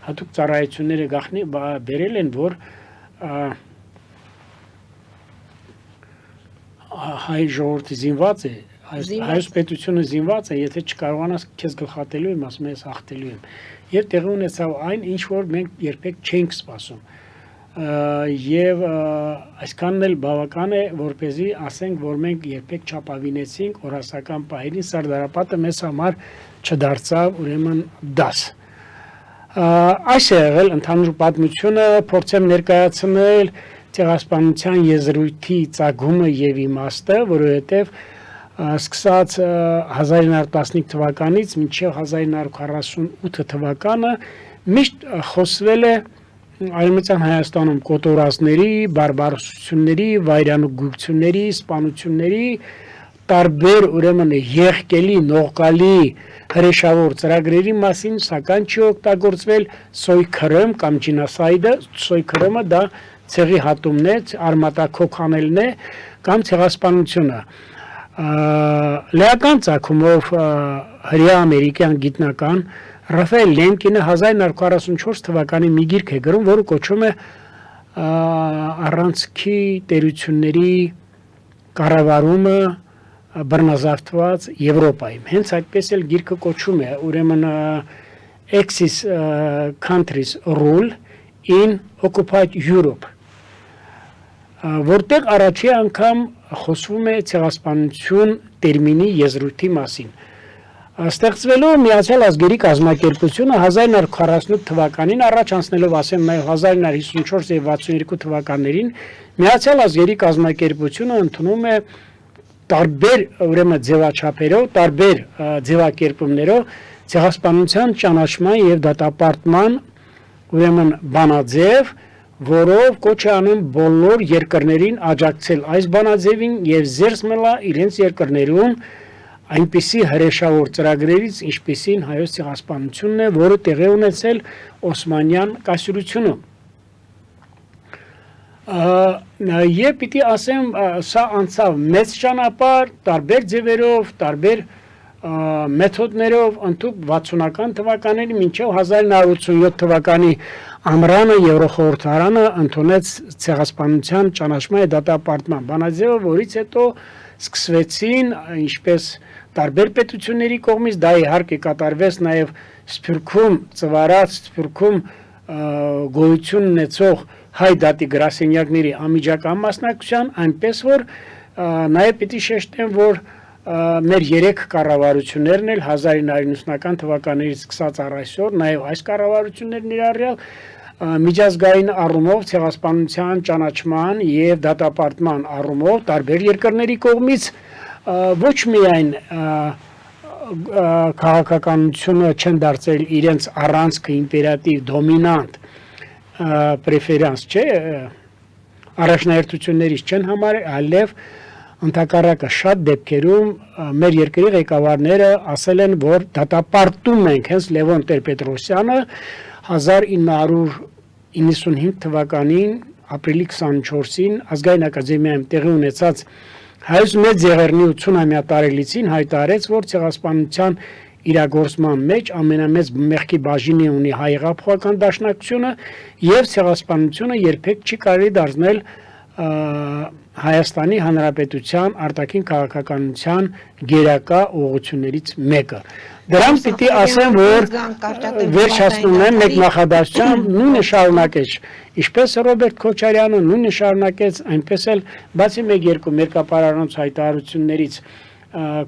հատուկ ծառայությունները գախնի բերել են, որ հայ ժողովրդի զինված է, Զինված։ հայոց պետությունը զինված է, եթե չկարողանաս քեզ գլխատելու եմ, ասում ես հաղթելու եմ։ Եվ տեղի ունեցավ այն, ինչ որ մենք երբեք չենք սպասում։ Եվ այսքանն էլ բավական է, որպեսզի ասենք, որ մենք երբեք չապավինեցինք օրասական պահերին, Սարդարապետը մեզ համար չդարձավ ուրեմն դաս։ Այս է եղել ընդհանուր պատմությունը, փորձեմ ներկայացնել ցեղասպանության եզրույթի ծագումը եւ իմաստը, որովհետեւ սկսած 1915 թվականից մինչև 1948 թվականը միշտ խոսվել է Արևմտյան Հայաստանում կոտորածների, բարբարոսությունների, վայրանուգությունների, սպանությունների տարբեր ուրեմն եղկելի, նողկալի հրեշավոր ծրագրերի մասին, սակայն չի օգտագործվել սոյքրեմ կամ ջինոսայդը, սոյքրեմը դա ցեղի հատումն է, արմատաքոքանելն է կամ ցեղասպանությունը։ Լեական ցակումով հրեա ամերիկյան գիտնական Ռաֆայել Լենկինը 1944 թվականին մի գիրք է գրում, որը կոչվում է առանցքի տերությունների կառավարումը բռնազավթված Եվրոպայում։ Հենց այդպես էլ գիրքը կոչվում է, ուրեմն Axis Countries Rule in Occupied Europe, որտեղ առաջի անգամ խոսվում է ցեղասպանություն տերմինի եզրույթի մասին։ Ստեղծվելով Միացյալ Ազգերի կազմակերպությունը 1948 թվականին առաջ անցնելով ասեմ նաև 1954 եւ 62 թվականներին Միացյալ Ազգերի կազմակերպությունը ընդունում է տարբեր ուրեմն ձևաչափերով, տարբեր ձևակերպումներով ցեղասպանության ճանաչման եւ դատապարտման ուրեմն բանաձև, որով կոչ է անում բոլոր երկրներին աջակցել այս բանաձևին եւ զերծ մնալ իրենց երկրներում այնպիսի հրեշավոր ծրագրերից, ինչպիսին հայոց ցեղասպանությունն է, որը տեղի ունեցել Օսմանյան կայսրությունում։ Եվ պիտի ասեմ, սա անցավ մեծ ճանապարհ, տարբեր ձևերով, տարբեր մեթոդներով, ընդհանուր 60-ական թվականներին մինչև 1987 թվականի ամռանը Եվրոխորհրդարանը ընդունեց ցեղասպանության ճանաչման եւ դատապարտման բանաձևը, որից հետո սկսվեցին ինչպես տարբեր պետությունների կողմից, դա իհարկե կատարվեց նաև Սփյուռքում ծվարած, Սփյուռքում գոյություն ունեցող հայ դատի գրասենյակների անմիջական մասնակցության, այնպես որ նաև պիտի շեշտեմ, որ մեր 3 կառավարություններն էլ 1990-ական թվականներից սկսած առ այսօր, նաև այս կառավարություններն իրարյալ միջազգային առումով ցեղասպանության ճանաչման եւ դատապարտման առումով տարբեր երկրների կողմից ոչ միայն քաղաքականությունը չեն դարձել իրենց առանցքը իմպերատիվ դոմինանտ պրեֆերանս չէ, առաջնահերթություններից չեն համարել, այլև ընդհակառակը շատ դեպքերում մեր երկրի ղեկավարները ասել են, որ դատապարտում ենք հենց Լևոն Տեր-Պետրոսյանը 1995 թվականին ապրիլի 24-ին Ազգային ակադեմիայում տեղի ունեցած հայոց մեծ եղեռնի 80-ամյա տարելիցին հայտարարեց, որ ցեղասպանության իրագործման մեջ ամենամեծ մեղքի բաժինը ունի հայ հեղափոխական դաշնակցությունը եւ ցեղասպանությունը երբեք չի կարելի դարձնել Հայաստանի Հանրապետության արտաքին քաղաքականության գերակա ուղղություններից մեկը։ Դրանց պիտի ասեմ, որ վերջացնում եմ մեկ նախադասությամբ նույնը շարունակեց, ինչպես Ռոբերտ Քոչարյանը նույնը շարունակեց, այնպես էլ բացի մեկ-երկու մերկապարարանոց հայտարարություններից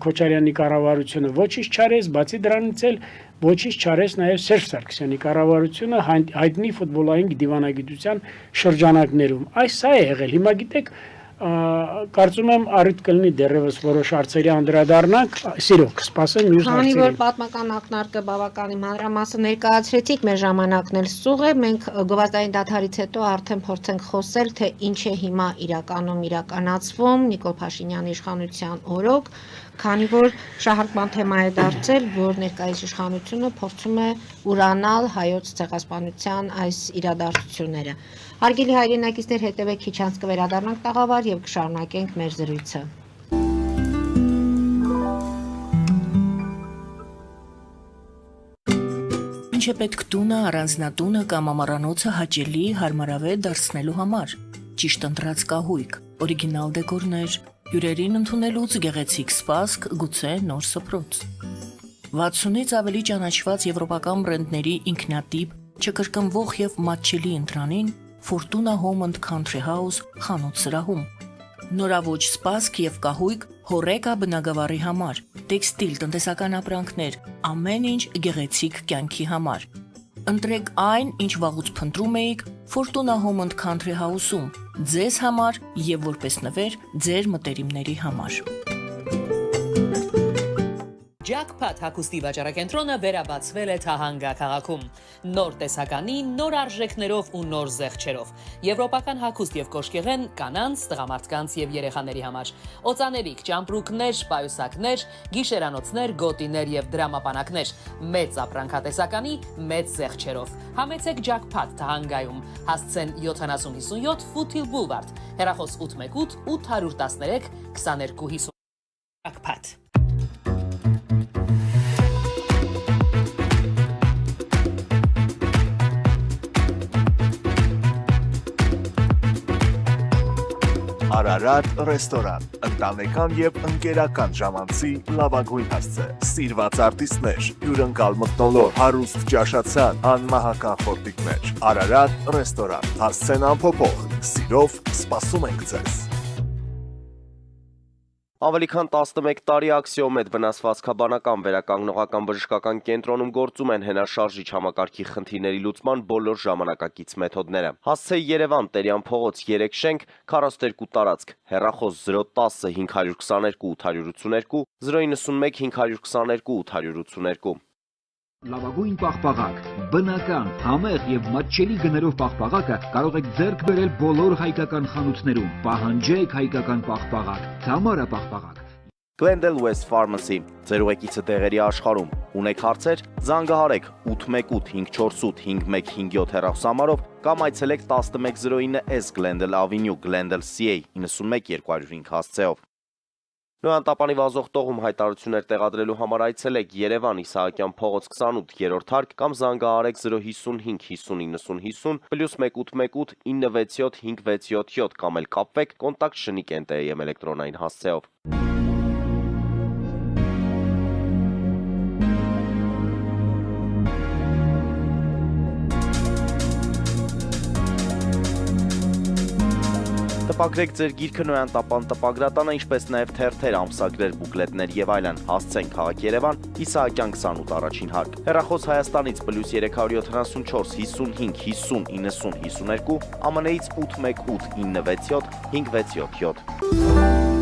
Քոչարյանի կառավարությունը ոչինչ չարեց, բացի դրանից էլ ոչինչ չարեց նաև Սերժ Սարգսյանի կառավարությունը հայտնի ֆուտբոլային դիվանագիտության շրջանակներում։ Այս սա է եղել։ Հիմա գիտեք, կարծում եմ առիթ կլինի դեռևս որոշ հարցերի անդրադառնանք, սիրով կսպասեմ մյուս Քանի որ հարցերին։ պատմական ակնարկը բավականին մանրամասը ներկայացրեցիք, մեր ժամանակն էլ սուղ է, մենք գովազդային դադարից հետո արդեն փորձենք խոսել, թե ինչ է հիմա իրականում իրականացվում Նիկոլ Փաշինյանի իշխանության օրոք, քանի որ շահարկման թեմա է դարձել, որ ներկայիս իշխանությունը փորձում է ուրանալ հայոց ցեղասպանության այս իրադարձությունները։ Հարգելի հայրենակիցներ, հետևեք քիչ անց կվերադառնանք տաղավար եւ կշարունակենք մեր զրույցը։ Ինչ է պետք տունը, առանձնատունը կամ ամառանոցը հաճելի, հարմարավետ դարձնելու համար։ Ճիշտ ընտրած կահույք, օրիգինալ դեկորներ, Հյուրերին ընդունելուց գեղեցիկ սպասք, գուցե նոր սփռոց։ 60-ից ավելի ճանաչված եվրոպական բրենդների ինքնատիպ, չկրկնվող եւ մատչելի ընտրանին Fortuna Home and Country House խանութ սրահում։ Նորավոճ սպասք եւ կահույք հորեկա բնագավառի համար, տեքստիլ տնտեսական ապրանքներ, ամեն ինչ գեղեցիկ կյանքի համար։ Ընտրեք այն, ինչ վաղուց փնտրում էիք Fortuna Home and Country House-ում, ձեզ համար եւ որպես նվեր ձեր մտերիմների համար։ Jackpot հագուստի վաճառակենտրոնը վերաբացվել է Թահանգա քաղաքում։ Նոր տեսականի, նոր արժեքներով ու նոր զեղչերով։ Եվրոպական հագուստ եւ կոշկեղեն կանանց, տղամարդկանց եւ երեխաների համար։ Օծանելիք, ճամպրուկներ, պայուսակներ, գիշերանոցներ, գոտիներ եւ դրամապանակներ։ Մեծ ապրանքատեսականի, մեծ զեղչերով։ Համեցեք Jackpot Թահանգայում։ Հասցեն 7057 Foothill Boulevard։ Հեռախոս 818 813 2250 Jackpot։ Արարատ ռեստորան, ընտանեկան եւ ընկերական ժամանցի լավագույն հասցե, սիրված արտիստներ, հյուրընկալ մթնոլորտ, հարուստ ճաշացան, անմահական խորտիկներ, Արարատ ռեստորան, հասցեն անփոփոխ, սիրով սպասում ենք ձեզ։ Ավելի քան 11 տարի Աքսիոմեդ վնասվածքաբանական վերականգնողական բժշկական կենտրոնում գործում են հենաշարժիչ համակարգի խնդիրների լուծման բոլոր ժամանակակից մեթոդները։ Հասցե Երևան, Տերյան փողոց 3 շենք, 42 տարածք, հեռախոս 010 522 882, 091 522 882։ Լավագույն պաղպաղակ, բնական, համեղ եւ մատչելի գներով պաղպաղակը կարող եք ձեռք բերել բոլոր հայկական խանութներում։ Պահանջեք հայկական պաղպաղակ, Թամարա պաղպաղակ։ Glendale West Pharmacy, ձեր ուղեկիցը տեղերի աշխարհում։ Ունեք հարցեր, զանգահարեք 818 548 5157 հեռախոսահամարով կամ այցելեք 1109S Glendale Avenue, Glendale CA 91 205 հասցեով։ Նոյան տապանի վազող տողում հայտարարություններ տեղադրելու համար այցելեք Երևան Իսահակյան փողոց 28-րդ հարկ կամ զանգահարեք 055 50 90 50 +1 818 967 567 կամ էլ կապվեք կոնտակտ Շնիկ NTM էլեկտրոնային հասցեով։ Տպագրեք ձեր գիրքը Նոյան տապան տպագրատանը, ինչպես նաև թերթեր, ամսագրեր, բուկլետներ եւ այլն։ Հասցեն քաղաք Երևան, Իսահակյան 28 առաջին հարկ։ Հեռախոս Հայաստանից +374 55 50 90 52, ԱՄՆ-ից 818 967 5677։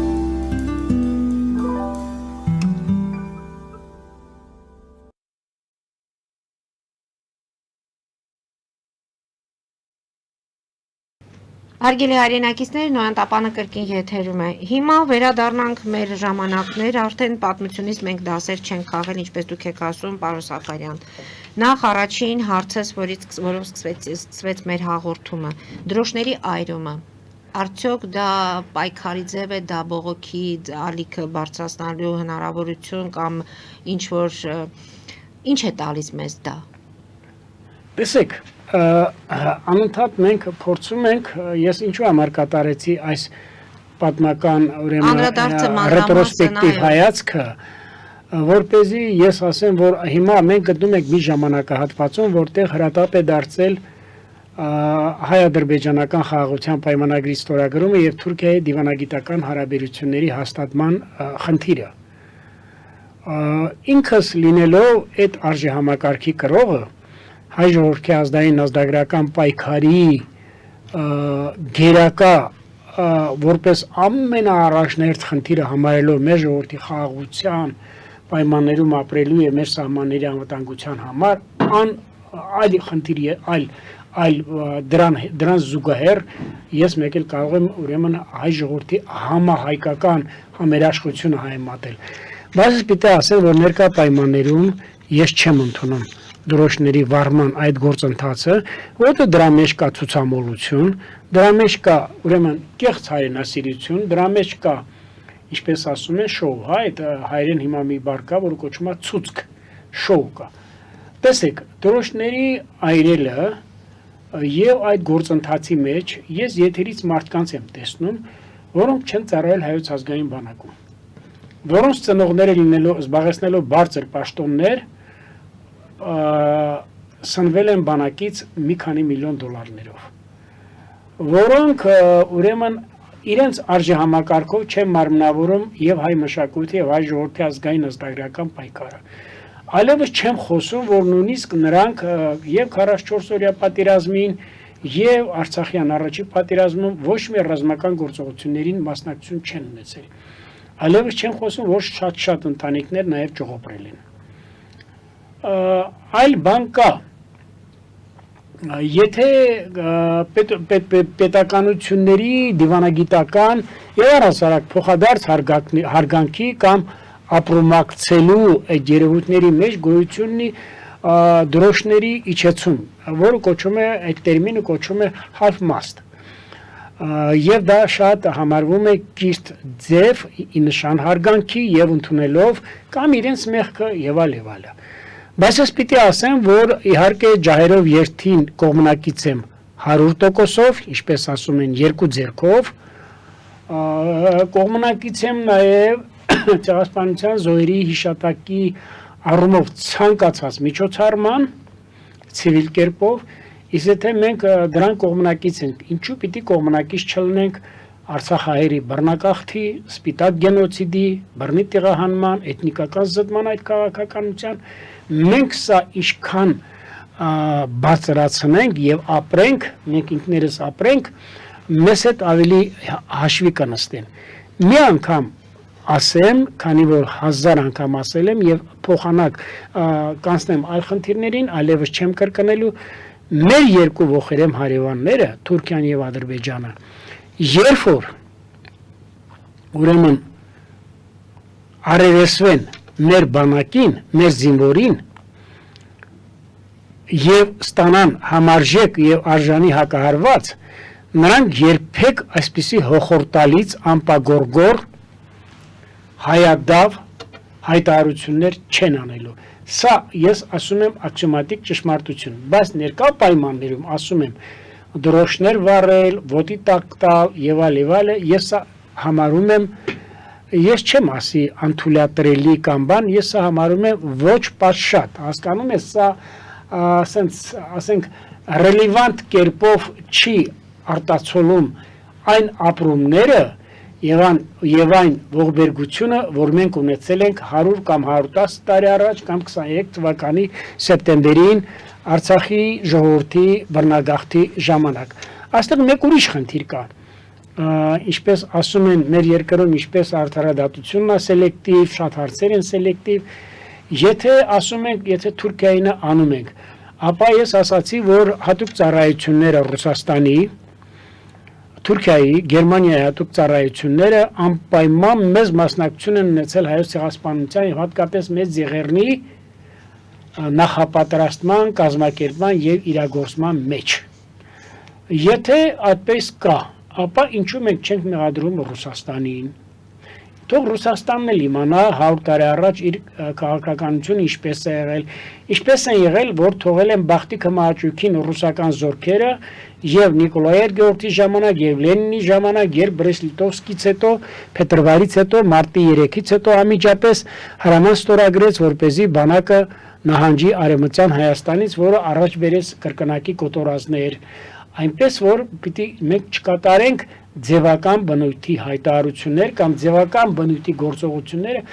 Հարգելի հայրենակիցներ, Նոյան տապանը կրկին եթերում է։ Հիմա վերադառնանք մեր ժամանակներ, արդեն պատմությունից մենք դասեր չենք քաղել, ինչպես դուք եք ասում, պարոն Սաֆարյան։ Նախ առաջին հարցս, որով սկսվեց մեր հաղորդումը, դրոշների այրումը։ Արդյոք դա պայքարի ձև է, դա բողոքի ալիքը բարձրացնելու հնարավորություն կամ ինչ է տալիս մեզ դա։ Տեսեք, անընդհատ մենք փորձում ենք, ես ինչու համար կատարեցի այս պատմական ռետրոսպեկտիվ հայացքը, որպեսզի ես ասեմ, որ հիմա մենք գտնում ենք մի ժամանակահատվածում, որտեղ հրատապ է դարձել հայ-ադրբեջանական խաղաղության պայմանագրի ստորագրումը եւ Թուրքիայի դիվանագիտական հարաբերությունների հաստատման խնդիրը։ Ինքս լինելով այդ արժեհամակարգի կրողը հայ ժողովրդի ազգային ազգագրական պայքարի գերակա որպես ամենաառաջներդ խնդիրը համարելով մեր ժողովրդի խաղաղության պայմաններում ապրելու եւ մեր սահմանների անվտանգության համար այլ խնդիր այլ դրան զուգահեռ ես մեկ էլ կարող եմ ուրեմն հայ ժողովրդի համահայկական համերաշխությունը հայմատել։ Բայց պիտի ասեմ, որ ներկա պայմաններում ես չեմ ընդունում դրոշների վարման այդ գործընթացը, որտեղ դրա մեջ կա ցուցամոլություն, դրա մեջ կա ուրեմն կեղծ հայրենասիրություն, դրա մեջ կա, ինչպես ասում են, շոու, հա, այդ հայերեն հիմա մի բառ կա, որը կոչվում է ցուցկ, շոու կա։ Տեսեք, դրոշների այրելը եւ այդ գործընթացի մեջ ես եթերից մարդկանց եմ տեսնում, որոնք չեն ծառայել հայոց ազգային բանակում, որոնց ծնողները զբաղեցնելով բարձր պաշտոններ սնվել են բանակից մի քանի միլիոն դոլարներով, որոնք ուրեմն իրենց արժեհամակարգով չեն մարմնավորում եւ հայ մշակույթի եւ հայ ժողովրդի ազգային ազգագրական պայքարը։ Այլևս չեմ խոսում, որ նույնիսկ նրանք եւ 44 օրյա պատերազմին եւ Արցախյան առաջի պատերազմում ոչ մի ռազմական գործողություններին մասնակցություն չեն ունեցել։ Այլևս չեմ խոսում, որ շատ ընտանիքներ նաեւ ճողոպրել են։ Այլ բան կա, եթե պետականությունների դիվանագիտական եւ առասարակ փոխադարձ հարգանքի կամ ապրոմակցելու այդ երևույթների մեջ գոյությունն է դրոշների իջեցում, որը կոչվում է այդ տերմինը կոչվում է half mast, եւ դա շատ համարվում է կիրթ ձև ի նշան հարգանքի եւ ընդունելով կամ իրենց մեղքը եւ այլն։ Բայց ես պիտի ասեմ, որ իհարկե ջահերով երթին կողմնակից եմ 100%-ով, ինչպես ասում են, երկու ձեռքով, կողմնակից եմ նաև ցեղասպանության զոհերի հիշատակի առումով ցանկացած միջոցառման ցիվիլ կերպով, իսկ եթե մենք դրան կողմնակից ենք, ինչու պիտի կողմնակից չլինենք Արցախահայերի բռնակախտի, սպիտակ գենոցիդի, բռնի տեղահանման, էթնիկական զտման այդ քաղաքականության, մենք սա ինչքան բարձրացնենք եւ ապրենք, մենք ինքներս ապրենք, մեզ հետ ավելի հաշվի կնստեն։ Մի անգամ ասեմ, քանի որ 1000 անգամ ասել եմ եւ փոխանակ կանցնեմ այլ խնդիրներին, այլևս չեմ կրկնելու, մեր երկու ողերեմ հարևանները, Թուրքիան եւ Ադրբեջանը, երբ որ ուրեմն արերեսվեն մեր բանակին, մեր զինվորին եւ ստանան համարժեք եւ արժանի հակահարված, նրանք երբեք այսպիսի հոխորտալից անպագորգոր հայադավ հայտարարություններ չեն անելու։ Սա ես ասում եմ ակսիոմատիկ ճշմարտություն, բայց ներկա պայմաններում ասում եմ դրոշներ վառել, ոտի տակ տալ եւ այլն, ես սա համարում եմ, ես չեմ ասի անթույլատրելի կամ բան, ես սա համարում եմ ոչ պատշաճ, հասկանում ես, սա ասենք ռելևանտ կերպով չի արտացոլում այն ապրումները եւ այն ողբերգությունը, որ մենք ունեցել ենք 100 կամ 110 տարի առաջ կամ 23 թվականի սեպտեմբերին Արցախի ժողովրդի բռնագաղթի ժամանակ։ Այստեղ մեկ ուրիշ խնդիր կա։ Ինչպես ասում են մեր երկրում, ինչպես արդարադատությունն է սելեկտիվ, շատ հարցեր են սելեկտիվ, եթե ասում ենք, եթե Թուրքիային անում ենք, ապա ես ասացի, որ հատուկ ծառայությունները Ռուսաստանի, Թուրքիայի, Գերմանիայի հատուկ ծառայությունները անպայման մեծ մասնակցություն են ունեցել հայոց ցեղասպանության եւ հատկապես մեծ Եղեռնի նախապատրաստման, կազմակերպման եւ իրագործման մեջ։ Եթե այդպես կա, ապա ինչու մենք չենք մեղադրում Ռուսաստանին։ Թող Ռուսաստանն էլ իմանա 100 տարի առաջ իր քաղաքականությունը ինչպես են եղել, որ թողել են Բախտի քմահաճույքին ռուսական զորքերը եւ Նիկոլայ Գեորգի ժամանակ եւ Լենինի ժամանակ, երբ Բրեստ-Լիտովսկից հետո, փետրվարից հետո, մարտի 3-ից հետո ամիջապես հրաման ստորագրեց, որպեսզի բանակը նահանջի Արևմտյան Հայաստանից, որը առաջ բերեց կրկնակի կոտորածներ, այնպես որ պիտի մենք չկատարենք ձևական բնույթի հայտարարություններ կամ ձևական բնույթի գործողությունները,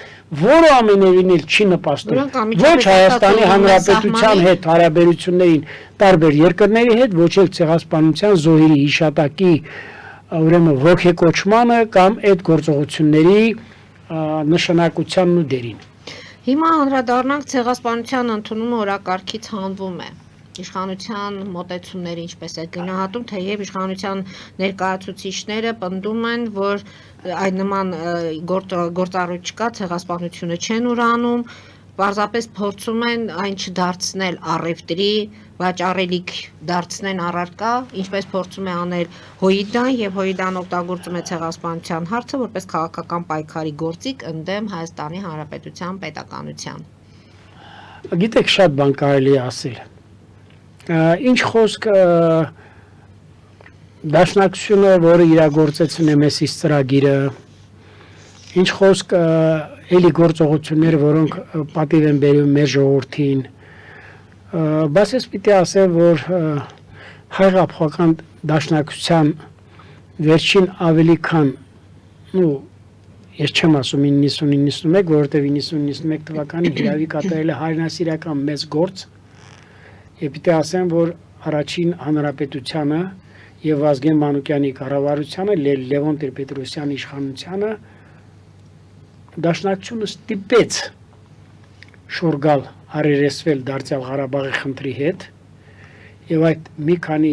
որը ամենևին էլ չի նպաստում ոչ Հայաստանի Հանրապետության հետ հարաբերություններին տարբեր երկրների հետ, ոչ էլ ցեղասպանության զոհերի հիշատակի ուրեմն ողջակոչմանը կամ այդ գործողությունների նշանակությանն ու դերին։ Հիմա անդրադառնանք ցեղասպանության ընդունումը օրակարգից հանվում է։ Իշխանության մոտեցումները ինչպես է գնահատում, թեև իշխանության ներկայացուցիչները պնդում են, որ այդ նման գործառույթ չկա, ցեղասպանությունը չեն ուրանում, պարզապես փորձում են այն չդարձնել առևտրի, վաճառելիք դարձնեն առարկա, ինչպես փորձում է անել Հոիդան եւ Հոիդան օգտագործում է ցեղասպանության հարցը որպես քաղաքական պայքարի գործիք ընդդեմ Հայաստանի Հանրապետության պետականության։ Գիտեք, շատ բան կարելի է ասել։ Ինչ խոսք Դաշնակցությունը, որը իրագործեց Նեմեսիս ծրագիրը, ինչ խոսք էլի գործողություններ, որոնք պատիվ են բերում մեր ժողովրդին, բայց ես պիտի ասեմ, որ հայ-հեղափոխական դաշնակցության վերջին ավելի քան, ես չեմ ասում 90-91, որովհետև 90-91 թվականին հիրավի կատարել է հայրենասիրական մեծ գործ, եւ պիտի ասեմ, որ առաջին հանրապետությանը եւ Վազգեն Մանուկյանի կառավարությանը, Լևոն Տեր-Պետրոսյանի իշխանությանը դաշնակցությունը ստիպեց շորգալ արերեսվել Դարձյալ Ղարաբաղի խնդրի հետ եւ այդ մի քանի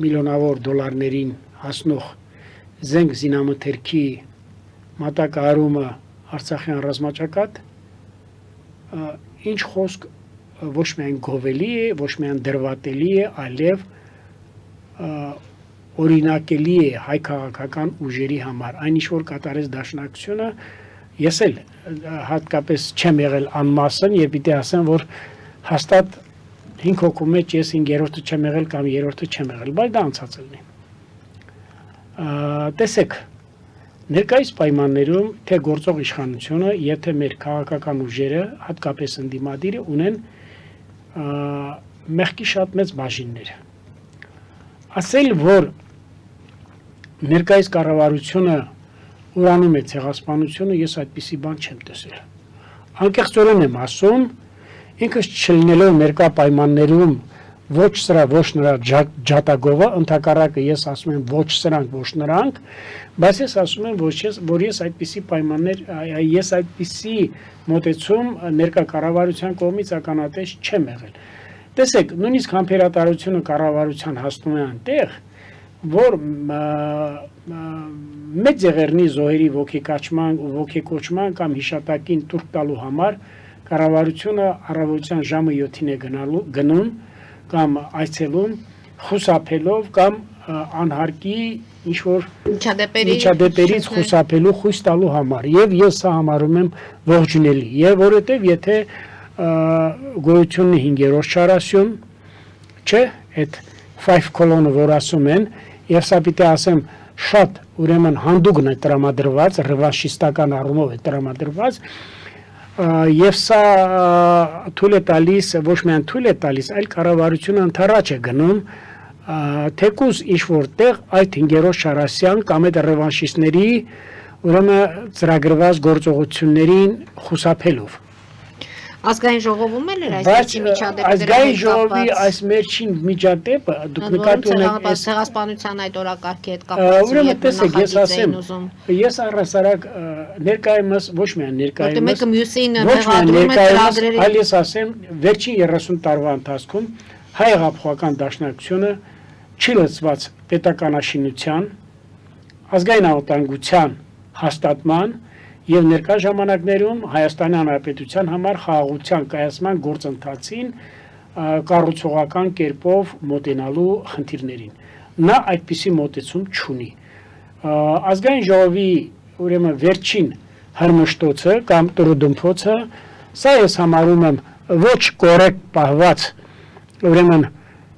միլիոնավոր դոլարներին հասնող զենք զինամթերքի մատակարարումը Արցախյան ռազմաճակատ ինչ խոսք ոչ միայն գովելի է, ոչ միայն դրվատելի է, այլև օրինակելի է հայ քաղաքական ուժերի համար։ Այն ինչ որ կատարեց դաշնակցությունը, ես էլ հատկապես չեմ եղել անմասն եւ պիտի ասեմ, որ հաստատ 5 հոգու մեջ ես 5-րդը չեմ եղել կամ 3-րդը չեմ եղել, բայց դա անցած լինի։ Տեսեք, ներկայիս պայմաններում թե գործող իշխանությունը, եթե մեր քաղաքական ուժերը, հատկապես ընդդիմադիրը ունեն մեղքի շատ մեծ բաժիններ։ Ասել, որ ներկայիս կառավարությունը ուրանում է ցեղասպանությունը, ես այդպիսի բան չեմ տեսել։ Անկեղծորեն եմ ասում, ինքս չլինելով ներկա պայմաններում ոչ սրա, ոչ նրա ջատագովը, ընդհակառակը ես ասում եմ ոչ սրանք, ոչ նրանք, բայց ես ասում եմ, որ ես այդպիսի պայմաններ, ես այդպիսի մոտեցում ներկա կառավարության կողմից ականատես չեմ եղել։ Տեսեք, նույնիսկ համբերատարությունը կառավարության հասնում է այնտեղ, որ մեծ եղերնի զոհերի ոգեկոչման ու ոգեկոչման կամ հիշատակին տուրք տալու համար կառավարությունը առավոտյան ժամը 7-ին է գնում կամ այցելում խուսափելով կամ անհարկի ինչ որ միջադեպերից խուսափելու խույս տալու համար եւ ես սա համարում եմ ողջունելի եւ որովհետեւ եթե գոյությունի 5-րդ շարասյուն չէ այդ 5 colonne որ ասում են եւ սա պիտի ասեմ շատ ուրեմն հանդուգն է տրամադրված ռևանշիստական առումով է տրամադրված եւ սա թույլ է տալիս ոչ միայն թույլ է տալիս այլ կառավարությունը ընդառաջ է գնում թեկուզ ինչ որտեղ այդ 5-րդ շարասյան կամ այդ ռևանշիստների ուրեմն ծրագրված գործողություններին խուսափելով Ազգային ժողովում էլ էր այսպիսի միջադեպ ազգային ժողովի այս մեջին միջադեպը դուք նկատի ունեք ցեղասպանության այդ օրակարգի հետ կապված ուրեմն տեսեք ես ասեմ ես առասարակ ներկայումս ոչ միայն ներկայումս մեկը մյուսին մեղադրում է ծրագրերի այլ ես ասեմ վերջին 30 տարվա ընթացքում հայ հեղափոխական դաշնակցությունը չի լծված պետականաշինության ազգային անվտանգության հաստատման եւ ներկա ժամանակներում Հայաստանի Հանրապետության համար խաղաղության կայացման գործընթացին կառուցողական կերպով մոտենալու խնդիրներին։ Նա այդպիսի մոտեցում չունի։ Ազգային ժողովի ուրեմն վերջին հրմշտոցը կամ տուրուդումփոցը սա ես համարում եմ ոչ կորեկտ պահված ուրեմն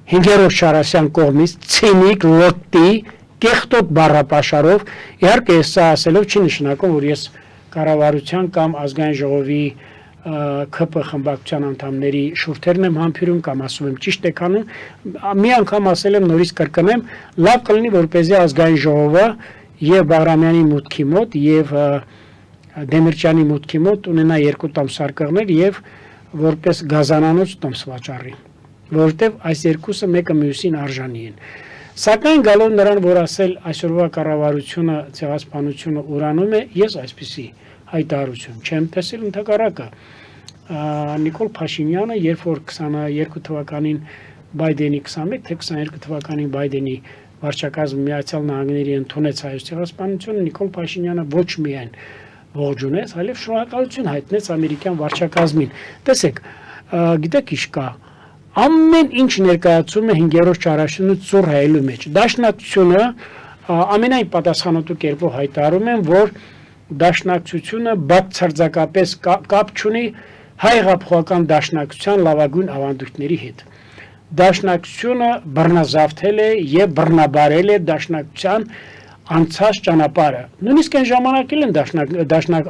5-րդ շարասյան կողմից ցինիկ լոտի կեղտոտ բառապաշարով իհարկե սա ասելով չի նշանակում որ ես կառավարության կամ ազգային ժողովի ԿՊ խմբակցության անդամների շուրթերն եմ համբերում կամ ասում եմ ճիշտ եք անում մի անգամ ասել եմ նորից կրկնեմ լավ կլինի որպեսզի ազգային ժողովը եւ Բաղրամյանի մուտքի մոտ եւ Դեմիրճյանի մուտքի մոտ ունենա երկու տոմսարկղներ եւ որպես գազանանոց տոմս վաճառի որովհետեւ այս երկուսը մեկը մյուսին արժանի են Սակայն գալով նրան, որ ասել այսօրվա կառավարությունը ցեղասպանությունը ուրանում է, ես այսպիսի հայտարարություն չեմ տեսել ընդհակառակը։ Նիկոլ Փաշինյանը, երբ որ 22 թվականին Բայդենի 21, թե 22 թվականին Բայդենի վարչակազմը Միացյալ Նահանգների ընդունեց հայոց ցեղասպանությունը, Նիկոլ Փաշինյանը ոչ միայն ողջունեց, այլև շնորհակալություն հայտնեց ամերիկյան վարչակազմին։ Տեսեք, գիտեք ինչ կա Ամեն ինչ ներկայացում է 5-րդ շարաշնորհ ծուռ հայելու մեջ։ Դաշնակցությունը ամենայն պատասխանատու կերպով հայտարարում են, որ դաշնակցությունը բացարձակապես կապ չունի հայ հեղափոխական դաշնակցության լավագույն ավանդույթների հետ։ դաշնակցությունը բռնազավթել է եւ բռնաբարել է դաշնակցության անցած ճանապարհը։ Նույնիսկ այն ժամանակ էլ են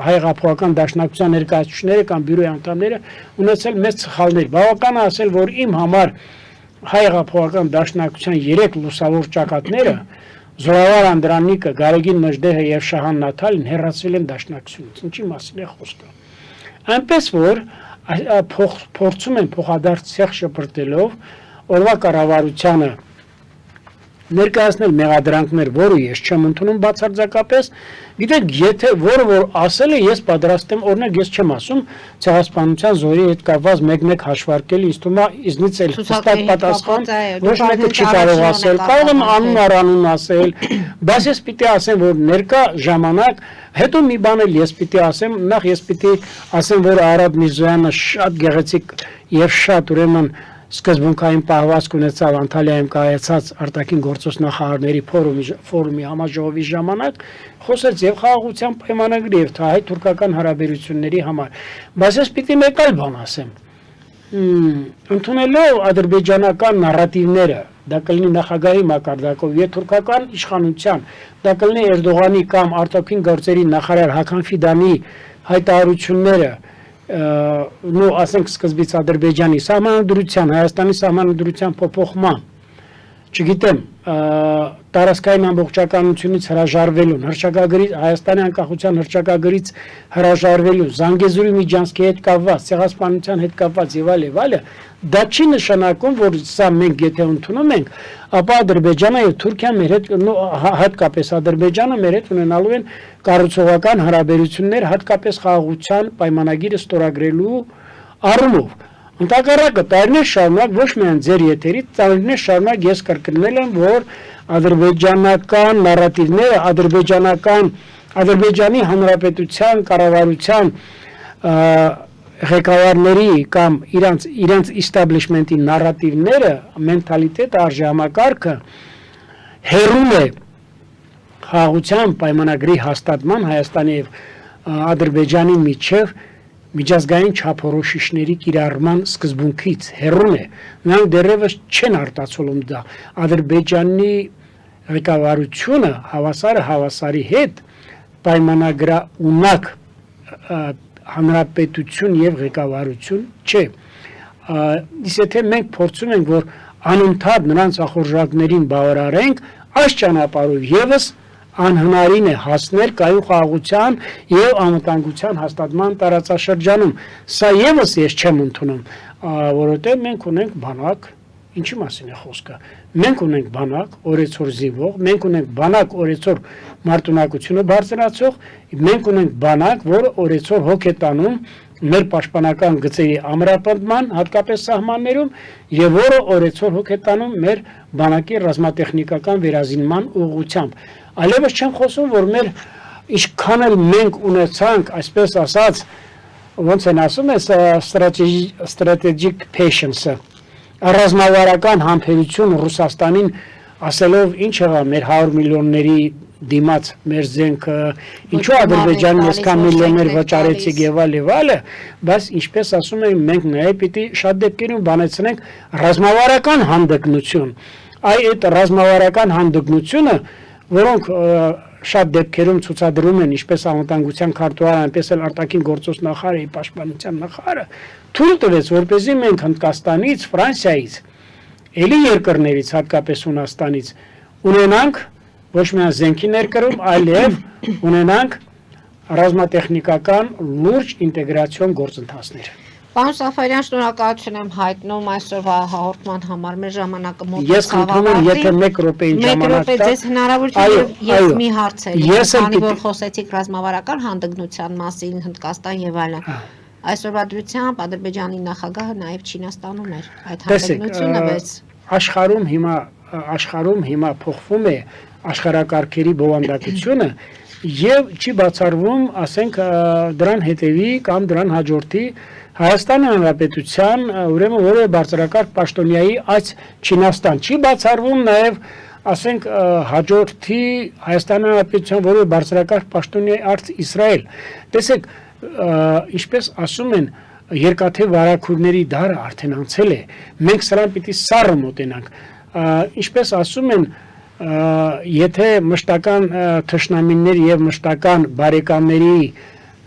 հայեղափոխական դաշնակցության ներկայացուցիչները կամ բյուրոյի անդամները ունեցել մեծ սխալներ։ Բավական է ասել, որ իմ համար հայեղափոխական դաշնակցության 3 լուսավոր ճակատները Զորավար Անդրանիկը, Գարեգին Մժդեհը եւ Շահան Նաթալին հեռացվել են դաշնակցությունից։ Ինչի մասին է խոսքը։ Այնպես որ փորձում են փոխադարձ ցեղ շպրտելով օրվա կառավարությանը ներկայացնել մեղադրանքներ, որը ես չեմ ընդունում բացարձակապես, գիտեք, եթե որը որ ասել է, ես պատրաստ եմ, օրինակ ես չեմ ասում ցեղասպանության զորի հետ կապված մեկ-մեկ հաշվարկել, ինձ թվում է իզնից էլ հստակ պատասխան ոչ մեկը չի կարող ասել, կարող եմ անուն ասել, բայց ես պիտի ասեմ, որ ներկա ժամանակ, հետո մի բան էլ ես պիտի ասեմ, նախ ես պիտի ասեմ, որ Արադ Միրզոյանը շատ գեղեցիկ եւ շատ ուրեմն սկզբունքային պահվածք ունեցավ Անտալիայում կայացած արտաքին գործոս նախարարների ֆորումի համաժողովի ժամանակ խոսեց եւ խաղաղության պայմանագրի եւ հայ-թուրքական հարաբերությունների համար։ Բայց ես պիտի մեկ այլ բան ասեմ։ Ընդունելով ադրբեջանական նարատիվները, դա կլինի նախագահի մակարդակով եւ թուրքական իշխանության, դա կլինի Էրդողանի կամ արտաքին գործերի նախարար Հական Ֆիդանի հայտարարությունները նո ասենք սկզբից Ադրբեջանի սահմանադրության, Հայաստանի սահմանադրության փոփոխման, չգիտեմ, տարածքային ամբողջականությունից հրաժարվելուն, հռչակագրից Հայաստանի անկախության հռչակագրից հրաժարվելուն, Զանգեզուրի միջանցքի հետ կապված, ցեղասպանության հետ կապված եւ այլը, դա չի նշանակում, որ սա մենք եթե ընդունում ենք, ապա Ադրբեջանը եւ Թուրքիան մեր հետ, հատկապես Ադրբեջանը մեր հետ ունենալու են կառուցողական հարաբերություններ, հատկապես խաղաղության պայմանագիրը ստորագրելու առումով։ Ընդհակառակը տարիներ շարունակ ոչ միայն ձեր եթերից, տարիներ շարունակ ես կրկնել եմ, որ ադրբեջանական նարատիվները, Ադրբեջանի Հանրապետության կառավարության ղեկավարների կամ իրանց establishment-ի նարատիվները, մենթալիտետը, արժեհամակարգը հերում է խաղաղության պայմանագրի հաստատման Հայաստանի եւ Ադրբեջանի միջև միջազգային չափորոշիչների կիրառման սկզբունքից հեռուն է, նրանք դեռևս չեն արտացոլում դա։ Ադրբեջանի ղեկավարությունը հավասարի հետ պայմանագրաունակ հանրապետություն եւ ղեկավարություն չէ։ Իսկ եթե մենք փորձում ենք, որ անընդհատ նրանց ախորժակներին բավարարենք, այս ճանապարհով եւս անհնարին է հասնել կայուն խաղաղության եւ անվտանգության հաստատման տարածաշրջանում։ Սա եւս ես չեմ ընդունում, որովհետեւ մենք ունենք բանակ, ինչի մասին է խոսքը։ Մենք ունենք բանակ, օրեցօր զինվող, մենք ունենք բանակ, օրեցօր մարտունակությունը բարձրացող, մենք ունենք բանակ, որը օրեցօր հոգ է տանում մեր պաշտպանական գծերի ամրապնդման, հատկապես սահմաններում, եւ որը օրեցօր հոգ է տանում մեր բանակի ռազմատեխնիկական վերազինման ուղղությամբ։ Այլևս չեմ խոսում, որ մեր ինչքան էլ մենք ունեցանք, այսպես ասած, ոնց են ասում, strategic patience, ռազմավարական համբերություն Ռուսաստանին ասելով ինչ եղա մեր 100 միլիոնների դիմաց մեր զենքը, ինչու Ադրբեջանն այսքան միլիոններ վճարեցիք եւ այլը, բայց ինչպես ասում են, մենք նաեւ պիտի շատ դեպքերում բանեցնենք ռազմավարական հանդգնություն։ Այդ ռազմավարական հանդգնությունը, որոնք շատ դեպքերում ցուցադրում են ինչպես անվտանգության քարտուղարը, այնպես էլ արտաքին գործոս նախարարի պաշտպանության նախարարը, թույլ տվեց, որպեսզի մենք Հնդկաստանից, Ֆրանսիայից, ելի երկրներից, հատկապես Հունաստանից ունենանք ոչ միայն զենքի ներկրում, այլև ունենանք ռազմատեխնիկական լուրջ ինտեգրացիոն գործընթացներ։ Պարոն Սաֆարյան, շնորհակալություն եմ հայտնում այսօրվա հաղորդման համար, մեր ժամանակը մոտ ես խնդրում եմ, եթե 1 րոպեին ժամանակ տա։ Ձեզ հնարավորություն եւ մի հարց է, քանի որ խոսեցիք ռազմավարական հանդգնության մասին, Հնդկաստան եւ այլն։ Այսօրվա դրությամբ Ադրբեջանի նախագահը նաեւ Չինաստանում էր այդ հանդգնությունը, բայց աշխարհում հիմա փոխվում է աշխարհակարգերի բովանդակությունը եւ չի բացառվում, ասենք, դրան հետևի կամ դրան հաջորդի Հայաստանի Հանրապետության ուրեմն որևէ բարձրակարգ պաշտոնյայի այց Չինաստան, չի բացառվում նաեւ, ասենք, հաջորդի Հայաստանի Հանրապետության որևէ բարձրակարգ պաշտոնյայի այց Իսրայել։ Տեսեք, ինչպես ասում են, երկաթե վարակուրների դարը արդեն անցել է, մենք սրան պիտի սառը մոտենանք, ինչպես ասում են, եթե մշտական թշնամիներ եւ մշտական բարեկամների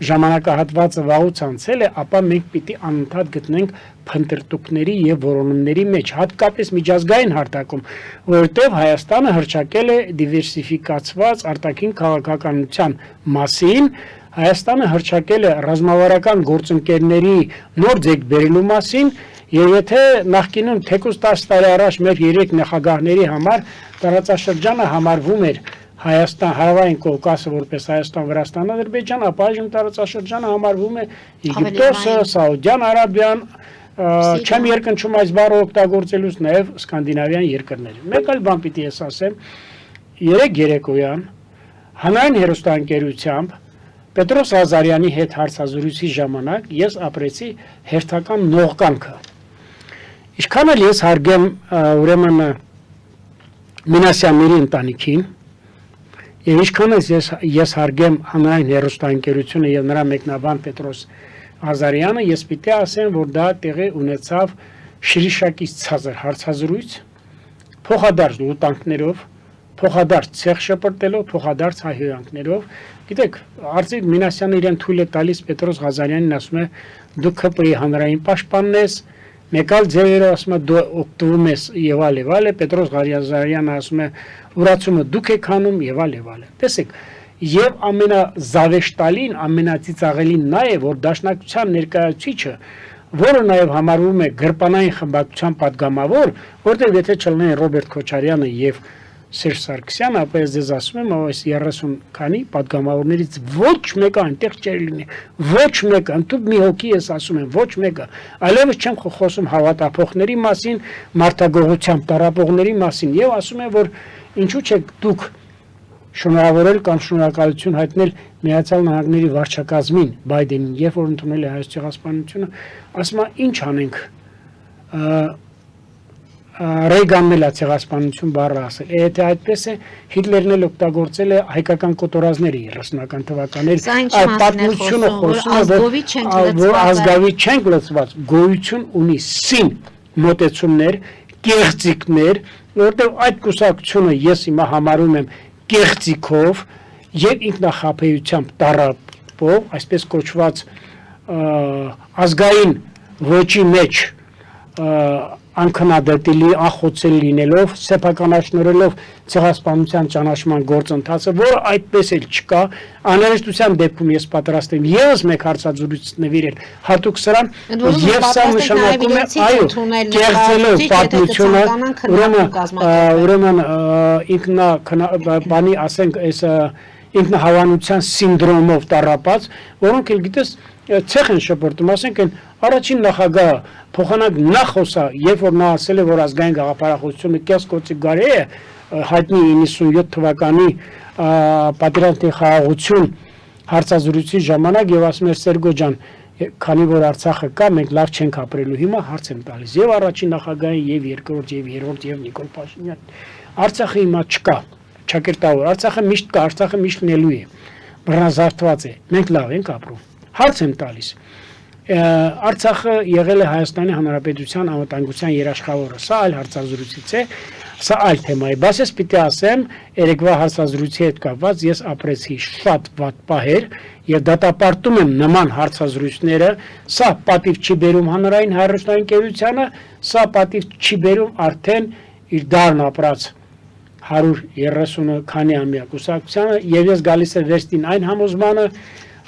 ժամանակահատվածը վաղուց անցել է, ապա մենք պիտի անընդհատ գտնենք փնտրտուքների եւ որոնումների մեջ, հատկապես միջազգային հարթակում, որովհետեւ Հայաստանը հռչակել է դիվերսիֆիկացված արտաքին քաղաքականության մասին, Հայաստանը հռչակել է ռազմավարական գործընկերների նոր ձեռք բերելու մասին, եւ եթե նախկինում թեկուզ 10 տարի առաջ մեր 3 նախագահների համար տարածաշրջանը համարվում էր Հայաստան, Հարավային Կովկասը որպես Հայաստան, Վրաստան, Ադրբեջան, ապա այժմ տարածաշրջանը համարվում է Եգիպտոսը, Սաուդյան Արաբիան, չեմ երկնչում այս բառը օգտագործելուց, նաև սկանդինավյան երկրներ։ Մեկ այլ բան պիտի ես ասեմ, 3 երեկոյան հանրային հեռուստաընկերությամբ Պետրոս Ազարյանի հետ հարցազրույցի ժամանակ ես ապրեցի հերթական նողկանքը։ Ինչքան էլ ես հարգեմ ուրեմն Մինասյանների ընտանիքին, եւ ինչքան ես հարգեմ հանրային հեռուստաընկերությունը եւ նրա մեկնաբան Պետրոս Ազարյանը, ես պիտի ասեմ, որ դա տեղի ունեցավ շրիշակից ցածր հարցազրույց, փոխադարձ լուտանքներով, փոխադարձ ցեղ շպրտելով, փոխադարձ հայհոյանքներով։ Գիտեք, Արծիվ Մինասյանը իրեն թույլ է տալիս Պետրոս Ղազարյանին, ասում է դու ԿՊ-ի հանրային պաշտպանն ես, մեկ այլ ձևերով ասում է դու օգտվում ես եւ այլ, Պետրոս Ղազարյանը ասում է ուրացումը դուք եք անում եւ այլ։ Տեսեք, եւ ամենազավեշտալին, ամենածիծաղելին նա է, որ Դաշնակցության ներկայացուցիչը, որը նաեւ համարվում է գրպանային խմբակցության падգամավոր, որտեղ եթե չլինեն Ռոբերտ Քոչարյանը եւ Սերժ Սարգսյանը, ապա ես ձեզ ասում եմ, այս 30 քանի падգամավորներից ոչ մեկը այնտեղ չէր լինի, ոչ մեկը, ընդհանուր մի հոգի ես ասում եմ, ոչ մեկը, այլևս չեմ խոսում հավատափոխների մասին, մարդագողությամբ տառապողների մասին եւ ասում եմ, որ ինչու՞ չեք դուք շնորհավորել կամ շնորհակալություն հայտնել Միացյալ Նահանգների վարչակազմին Բայդենին, երբ որ ընդունել է Հայոց ցեղասպանությունը, ասում է ինչ անենք, Ռեյգանն էլ ցեղասպանություն բառը ասել։ Եթե այդպես է, Հիտլերն էլ օգտագործել է հայկական կոտորածների 30-ական թվականներին, այդ պատմությունը խոսում է, որ ազգավի չենք լծված, գոյություն ունի սին մոտեցումներ, կեղծիքներ, որտեղ այդ կուսակցությունը ես հիմա համարում եմ կեղծիքով եւ ինքնախապեյությամբ տառապով, այսպես կոչված ազգային ոճի մեջ անքնադատելի, անխոցելի լինելով, սեփականաշնորհելով ցեղասպանության ճանաչման գործընթացը, որը այդպես էլ չկա, անհրաժեշտության դեպքում ես պատրաստ եմ եւս մեկ հարցազրույց նվիրել հատուկ սրան, եւ սա նշանակում է, այո, կեղծելով պատմությունը, ուրեմն բանի ասենք այս ինքնահավանության սինդրոմով տառապած, որոնք էլ գիտես ցեղ են շփորտում, ասենք են առաջին նախագահը փոխանակ նախոսա, երբ որ նա ասել է, որ ազգային գաղափարախոսությունը կեսկոցի գարի է, հայտնի 97 թվականի պատերազմի խաղաղություն հարցազրույցի ժամանակ եւ ասում էր Սերգո ջան, քանի որ Արցախը կա, մենք լավ չենք ապրելու, հիմա հարց եմ տալիս եւ առաջին նախագահին եւ երկրորդ եւ երրորդ եւ Նիկոլ Փաշինյան։ Արցախը հիմա չկա, ճակերտավոր, Արցախը միշտ կա, Արցախը միշտ լինելու է, բռնազարդված է, մենք լավ ենք ապրում։ Հարց եմ տալիս։ Արցախը եղել է Հայաստանի Հանրապետության անվտանգության երաշխավորը, սա այլ հարցազրույցից է, սա այլ թեմա է, բայց ես պիտի ասեմ, երեկվա հարցազրույցի հետ կապված ես ապրեցի շատ վատ պահեր եւ դատապարտում եմ նման հարցազրույցները, սա պատիվ չի բերում հանրային հեռուստաընկերությանը, սա պատիվ չի բերում արդեն իր դարն ապրած 130 քանի ամյա կուսակցությանը եւ ես գալիս եմ վերստին այն համոզմանը,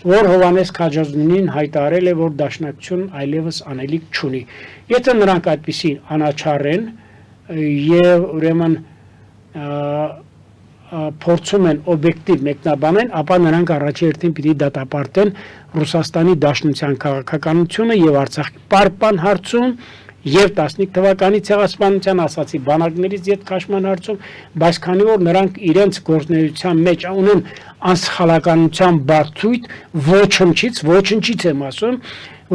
որ Հովհաննես Քաջազնունին հայտարարել է, որ Դաշնակցությունն այլևս անելիք չունի։ Եթե նրանք այդպիսին անաչառ են եւ ուրեմն փորձում են օբյեկտիվ մեկնաբանել, ապա նրանք առաջերտին պիտի դատապարտեն Ռուսաստանի Դաշնության քաղաքականությունը եւ Արցախի պարպան հարցում եւ 15 թվականի ցեղասպանության ասացի բանակներից յետ քաշման հարցում, բայց քանի որ նրանք իրենց գործունեության մեջ ունեն անսխալականության բարձույթ, ոչնչից եմ ասում,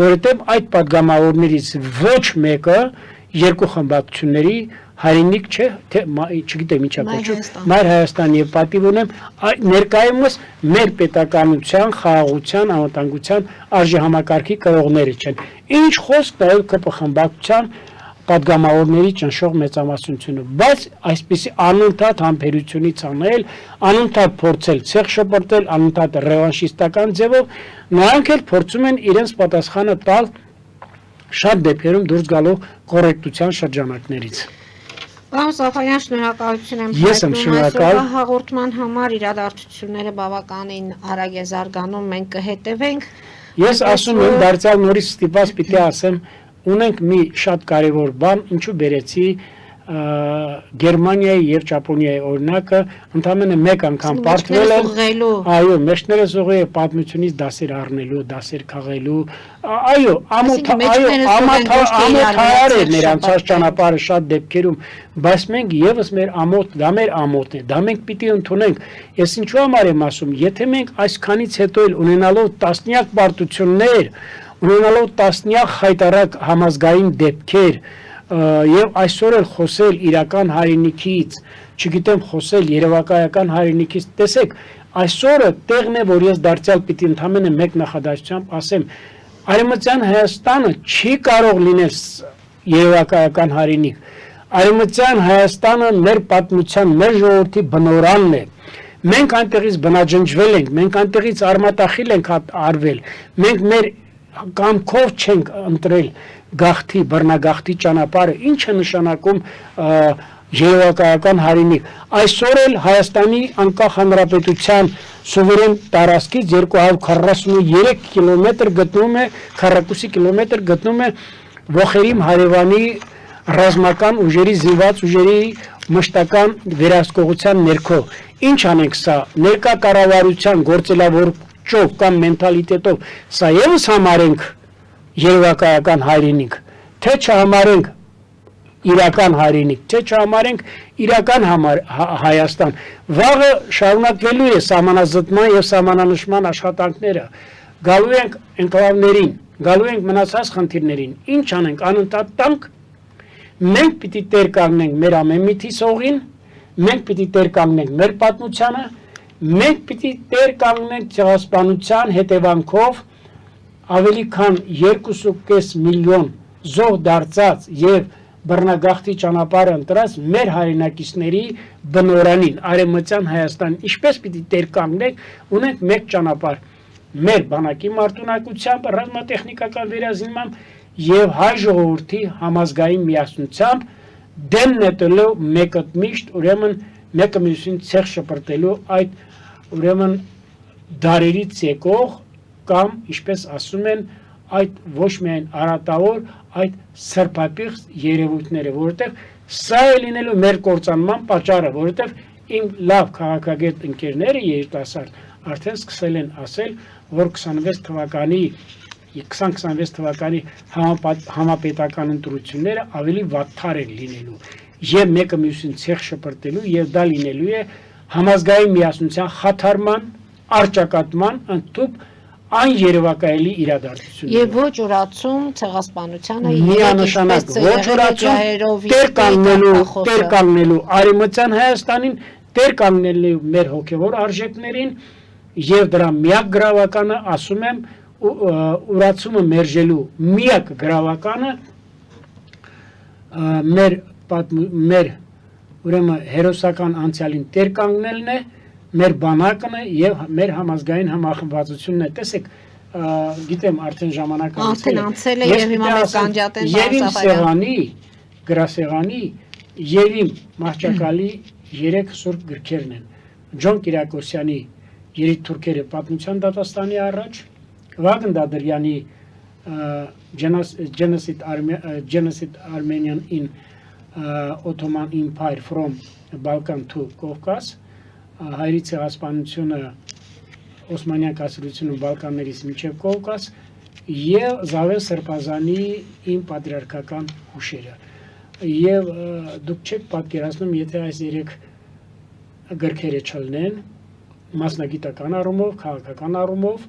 որովհետեւ այդ падգամավորներից ոչ մեկը երկու խմբակցությունների հայրենիք չէ, թե չգիտեմ ինչա կոչվում, Մայր Հայաստան եւ պատիվ ունեմ ներկայումս մեր պետականության, խաղաղության, անվտանգության արժեհամակարգի կրողները չեն։ Ինչ խոսք նայել ԿՊ խմբակցության պատգամավորների ճնշող մեծամասնությունը, բայց այսպիսի անընդհատ համբերությունից անել, անընդհատ փորձել ցեղ շպրտել, անընդհատ ռևանշիստական ձևով, նրանք էլ փորձում են իրենց պատասխանը տալ շատ դեպքերում դուրս գալով կոռեկտության շրջանակներից։ Պարոն Սաֆարյան, շնորհակալություն եմ Ես եմ շնորհակալ հաղորդման համար, իրադարձությունները բավականին արագ է զարգանում, մենք կհետևենք։ Ես ասում եմ, դարձյալ նորից ստիպված պիտի ասեմ, ունենք մի շատ կարևոր բան, ինչու բերեցի Գերմանիայի եւ Ճապոնիայի օրինակը, ընդամենը մեկ անգամ պարտվել են, այո, մեջներս ուղղի պատմությունից դասեր առնելու, դասեր քաղելու, այո, ամոթար է մեր անցած ճանապարհը շատ դեպքերում, բայց մենք եւս մեր ամոթ, դա մեր ամոթն է, դա մենք պիտի ընդունենք։ Ես ինչու համար եմ ասում, եթե մենք այսքանից հետո էլ ունենալով տասնյակ պարտություններ, ունենալով տասնյակ խայտարակ համազգային դեպքեր եւ այսօր էլ խոսել իրական հայրենիքից, չգիտեմ խոսել երևակայական հայրենիքից, տեսեք, այսօրը տեղն է, որ ես դարձյալ պիտի ընդամենը մեկ նախադասությամբ ասեմ, Արևմտյան Հայաստանը չի կարող լինել երևակայական հայրենիք, Արևմտյան Հայաստանը մեր պատմության, մեր ժողովրդի բնորանն է, մենք այնտեղից բնաջնջվել ենք, մենք այնտեղից արմատախիլ ենք արվել, մենք մեր կամքով չենք ընտրել գաղթի, բռնագաղթի ճանապարհը, ինչ է նշանակում երևակայական հայրենիք։ Այսօր էլ Հայաստանի անկախ հանրապետության սուվերեն տարածքից 243 կիլոմետր գտնվում է, քառակուսի կիլոմետր գտնվում է Ոխերիմ հարևանի ռազմական ուժերի, զինված ուժերի մշտական վերահսկողության ներքո։ Ինչ անենք սա, ներկա կառավարության գործելավորչով կամ մենթալիտետով, սա եւս համարենք երևակայական հայրենիք, թե չհամարենք իրական հայրենիք, թե չհամարենք իրական Հայաստան, վաղը շարունակվելու է սահմանազտման եւ սահմանանշման աշխատանքները, գալու ենք էնկլավներին, գալու ենք մնացած խնդիրներին, ինչ անենք, անընդհատ տանք, մենք պիտի տեր կանգնենք մեր ամեն մի թիսողին, մենք պիտի տեր կանգնենք մեր պատմությանը, մենք պիտի տեր կանգնենք ցեղասպանության հետևանքով ավելի քան 2.5 միլիոն զոհ դարձած եւ բռնագաղթի ճանապարհը ընտրած մեր հայրենակիցների բնորանին, Արևմտյան Հայաստան, ինչպես պիտի տեր կանգնենք, ունենք մեկ ճանապարհ, մեր բանակի մարտունակությամբ, ռազմատեխնիկական վերազինմամբ եւ հայ ժողովրդի համազգային միասնությամբ դեմ նետելու մեկըտմիշտ, ուրեմն մեկը մյուսին ցեղ շպրտելու այդ ուրեմն դարերից եկող կամ, ինչպես ասում են, այդ ոչ միայն արատավոր, այդ սրբապիղծ երևույթները, որովհետև սա է լինելու մեր կործանման պատճառը, որովհետև իմ լավ քաղաքագետ ընկերները երիտասարդ արդեն սկսել են ասել, որ 2026 թվականի համապետական ընտրությունները ավելի վատթար են լինելու եւ մեկը մյուսին ցեղ շպրտելու եւ դա լինելու է համազգային միասնության խաթարման, առճակատման, ընդཐུպ աներևակայելի իրադարձություն։ Եվ ոչ ուրացում ցեղասպանությանը միանշանակ ոչ ուրացում տեր կանգնելու Արևմտյան Հայաստանին, տեր կանգնելու մեր հոգևոր արժեքներին եւ դրա միակ գրավականը, ասում եմ, ուրացումը մերժելու միակ գրավականը մեր ուրեմն հերոսական անցյալին տեր կանգնելն է, մեր բանակն է եւ մեր համազգային համախմբվածությունն է։ Տեսեք, գիտեմ արդեն ժամանակը անցել է եւ հիմա մենք կանջատեն Սաղարյանի գրասեղանի եւ իմ մահճակալի 3 սուրբ գրքերն են։ Ջոն Կիրակոսյանի Երիտ թուրքերը պատմության դատաստանի առաջ, Վագն Դադրյանի Genocide Armenian in Ottoman Empire from Balkan to Caucasus, հայերի ցեղասպանությունը Օսմանյան կայսրությունում Բալկաններից մինչև Կովկաս եւ Զավեն Սրբազանի իմ պատրիարքական հուշերը։ Եվ դուք չեք պատկերացնում, եթե այս 3 գրքերը չլինեն, մասնագիտական առումով, քաղաքական առումով,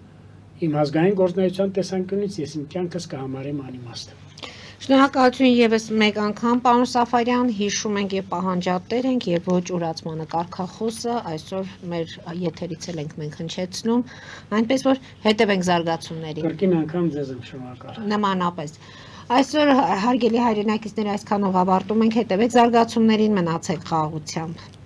իմ ազգային գործունեության տեսանկյունից ես իմ կյանքս կհամարեմ անիմաստ։ Շնորհակալություն եւս մեկ անգամ, պարոն Սաֆարյան, հիշում ենք եւ պահանջատեր ենք եւ ոչ ուրացմանը կարգախոսը այսօր մեր եթերից էլ ենք մենք հնչեցնում, այնպես որ հետևենք զարգացումներին։ Կրկին անգամ ձեզ եմ շնորհակալ։ Նմանապես։ Այսօր հարգելի հայրենակիցներ այսքանով ավարտում ենք, հետևեք զարգացումներին, մնացեք խաղաղությամբ։